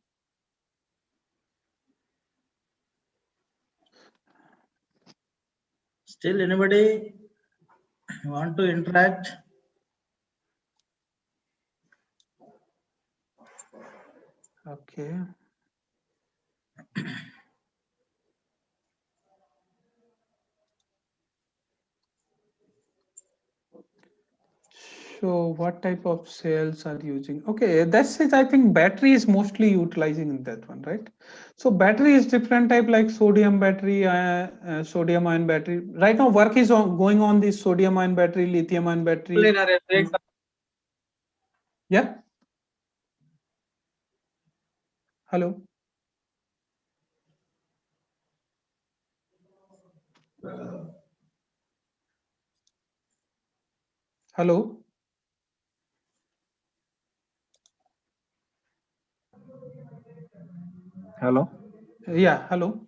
Still anybody want to interact? Okay. So what type of cells are using? Okay, that's it. I think battery is mostly utilizing in that one, right? So battery is different type like sodium battery, sodium ion battery. Right now work is going on this sodium ion battery, lithium ion battery. Yeah. Hello. Hello. Hello. Yeah. Hello.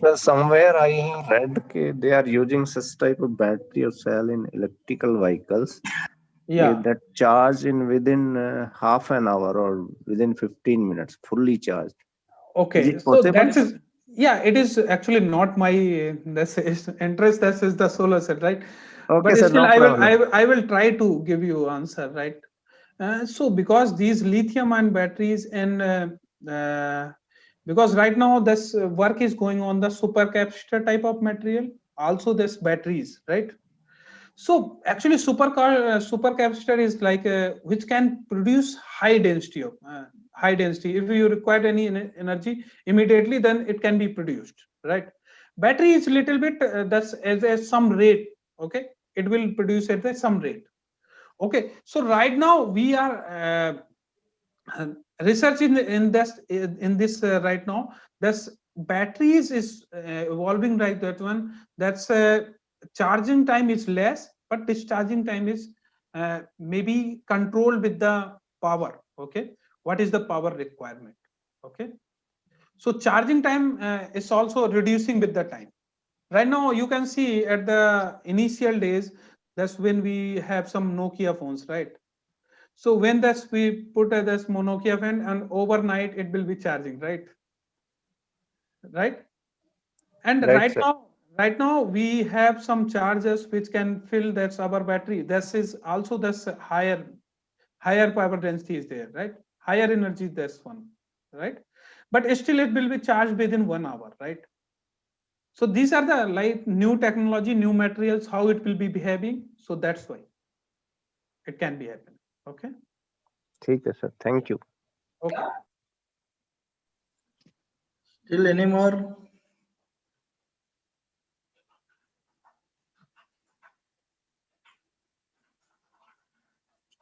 Well, somewhere I read they are using such type of battery or cell in electrical vehicles Yeah. that charge in within half an hour or within 15 minutes, fully charged. Is Okay. it So possible? that's yeah. It is actually not my this is interest. This is the solar set, right? Okay, But sir, still, no problem. I will try to give you answer, right? So because these lithium ion batteries and because right now this work is going on the supercapacitor type of material, also this batteries, right? So actually supercapacitor is like which can produce high density of high density. If you require any energy immediately, then it can be produced, right? Battery is little bit that's as some rate, okay? It will produce at some rate. Okay, so right now we are research in this right now. This batteries is evolving like that one. That's charging time is less, but discharging time is maybe controlled with the power. Okay, what is the power requirement? Okay, so charging time is also reducing with the time. Right now you can see at the initial days, that's when we have some Nokia phones, right? So when this we put this Nokia fan and overnight it will be charging, right? Right. And Right, sir. right now we have some chargers which can fill that's our battery. This is also this higher power density is there, right? Higher energy this one, right? But still it will be charged within 1 hour, right? So these are the like new technology, new materials, how it will be behaving. So that's why it can be happening. Okay. ठीक है sir. Thank you. Okay. Still any more?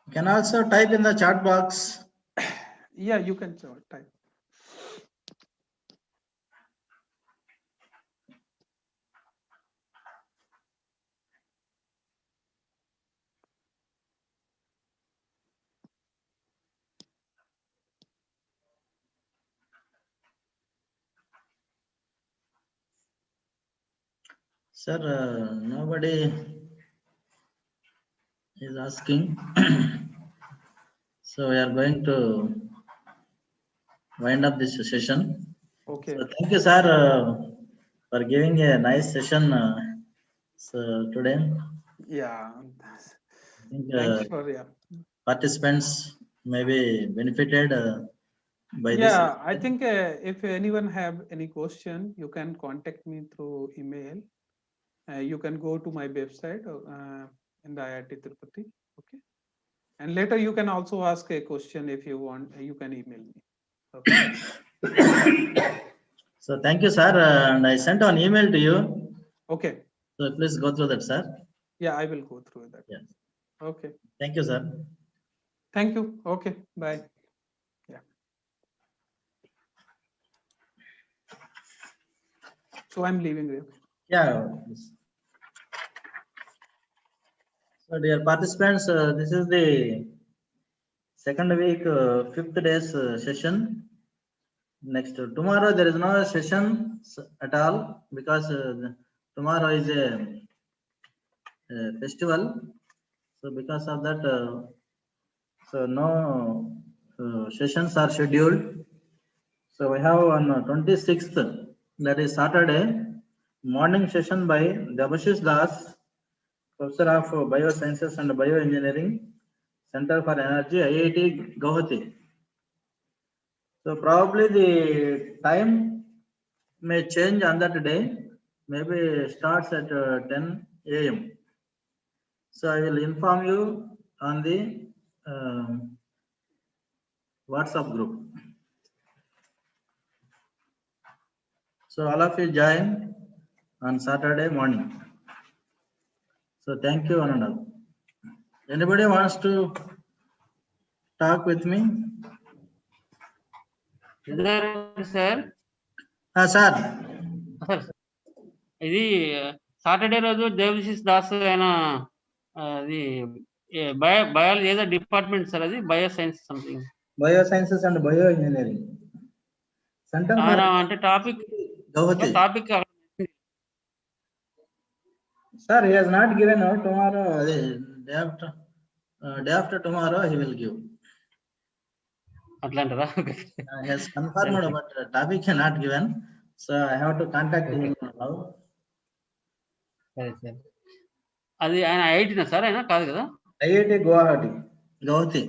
You can also type in the chat box. Yeah, you can type. Sir, nobody is asking. So we are going to wind up this session. Okay. So thank you, sir, for giving a nice session today. Yeah. I think Thanks for participants may be benefited by this. Yeah, I think if anyone have any question, you can contact me through email. You can go to my website in the IIT Tirupati. Okay. And later you can also ask a question if you want. You can email me. Okay. So thank you, sir. And I sent an email to you. Okay. So please go through that, sir. Yeah, I will go through that. Yes. Okay. Thank you, sir. Thank you. Okay. Bye. Yeah. So I'm leaving there. Yeah. So dear participants, this is the second week, 5th day's session. Next tomorrow there is no session at all because tomorrow is a festival. So because of that, so no sessions are scheduled. So we have on 26th, that is Saturday, morning session by Debashish Das, Professor of Biosciences and Bioengineering, Center for Energy, IIT Guwahati. So probably the time may change on that day, maybe starts at 10 a.m. So I will inform you on the WhatsApp group. So all of you join on Saturday morning. So thank you, Ananda. Anybody wants to talk with me? sir. Sir. ఇది Saturday రోజు దేవశిష్ దాస్ ఆయన అది biology ఏదో department sir అది bioscience something Biosciences and Bioengineering. Center for అంటే topic Sir, he has not given out. Tomorrow, day after tomorrow, he will give. అట్లాంటారా? He has confirmed, but topic is not given. So I have to contact him now. సరే sir. అది ఆయన ఐఐటీనా sir? ఆయన కాదు కదా? IIT Guwahati. Gauhati.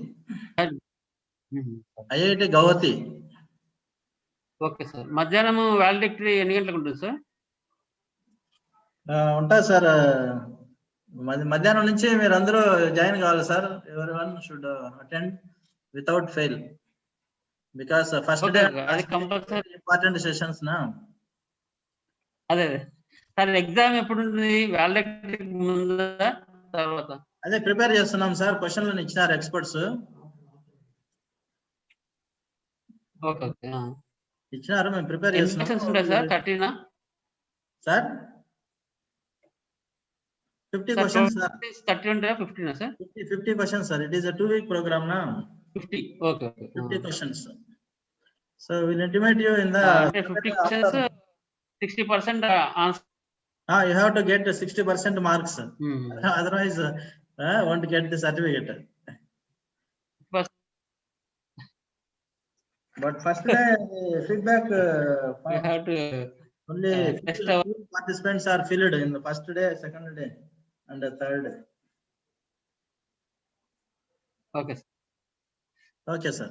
Mhm. IIT Gauhati. Okay sir. మధ్యాహ్నం వాలిడిక్టరీ ఎన్ని గంటలకు ఉంటుంది సార్? ఉంటుంది సార్. మధ్యాహ్నం నుంచి మీరు అందరూ జాయిన్ కావాలి sir. Everyone should attend without fail. Because first day అది కంపల్సరీ ఇంపార్టెంట్ సెషన్స్ నా. అదే సార్, ఎగ్జామ్ ఎప్పుడు ఉంటుంది? వాలిడిక్టరీ ముందా తర్వాత? అదే ప్రిపేర్ చేస్తున్నాం సార్. క్వశ్చన్లను ఇచ్చినారు ఎక్స్పర్ట్స్. Okay okay. ఇచ్చినారు, మేము ప్రిపేర్ ఎన్ని క్వశ్చన్స్ ఉంటాయి సార్? చేస్తున్నాం 13 సార్. 50 questions sir. 30 ఉంటాయా 15 sir? 50 questions sir. It is a 2-week program నా. 50. Okay okay. 50 questions. So we'll intimate you in the అంటే 50 questions 60% answer. you have to get 60% marks. Otherwise won't get the certificate. But first day feedback We have to only test 2 participants are filled in the first day, second day and the third day. Okay. Okay sir.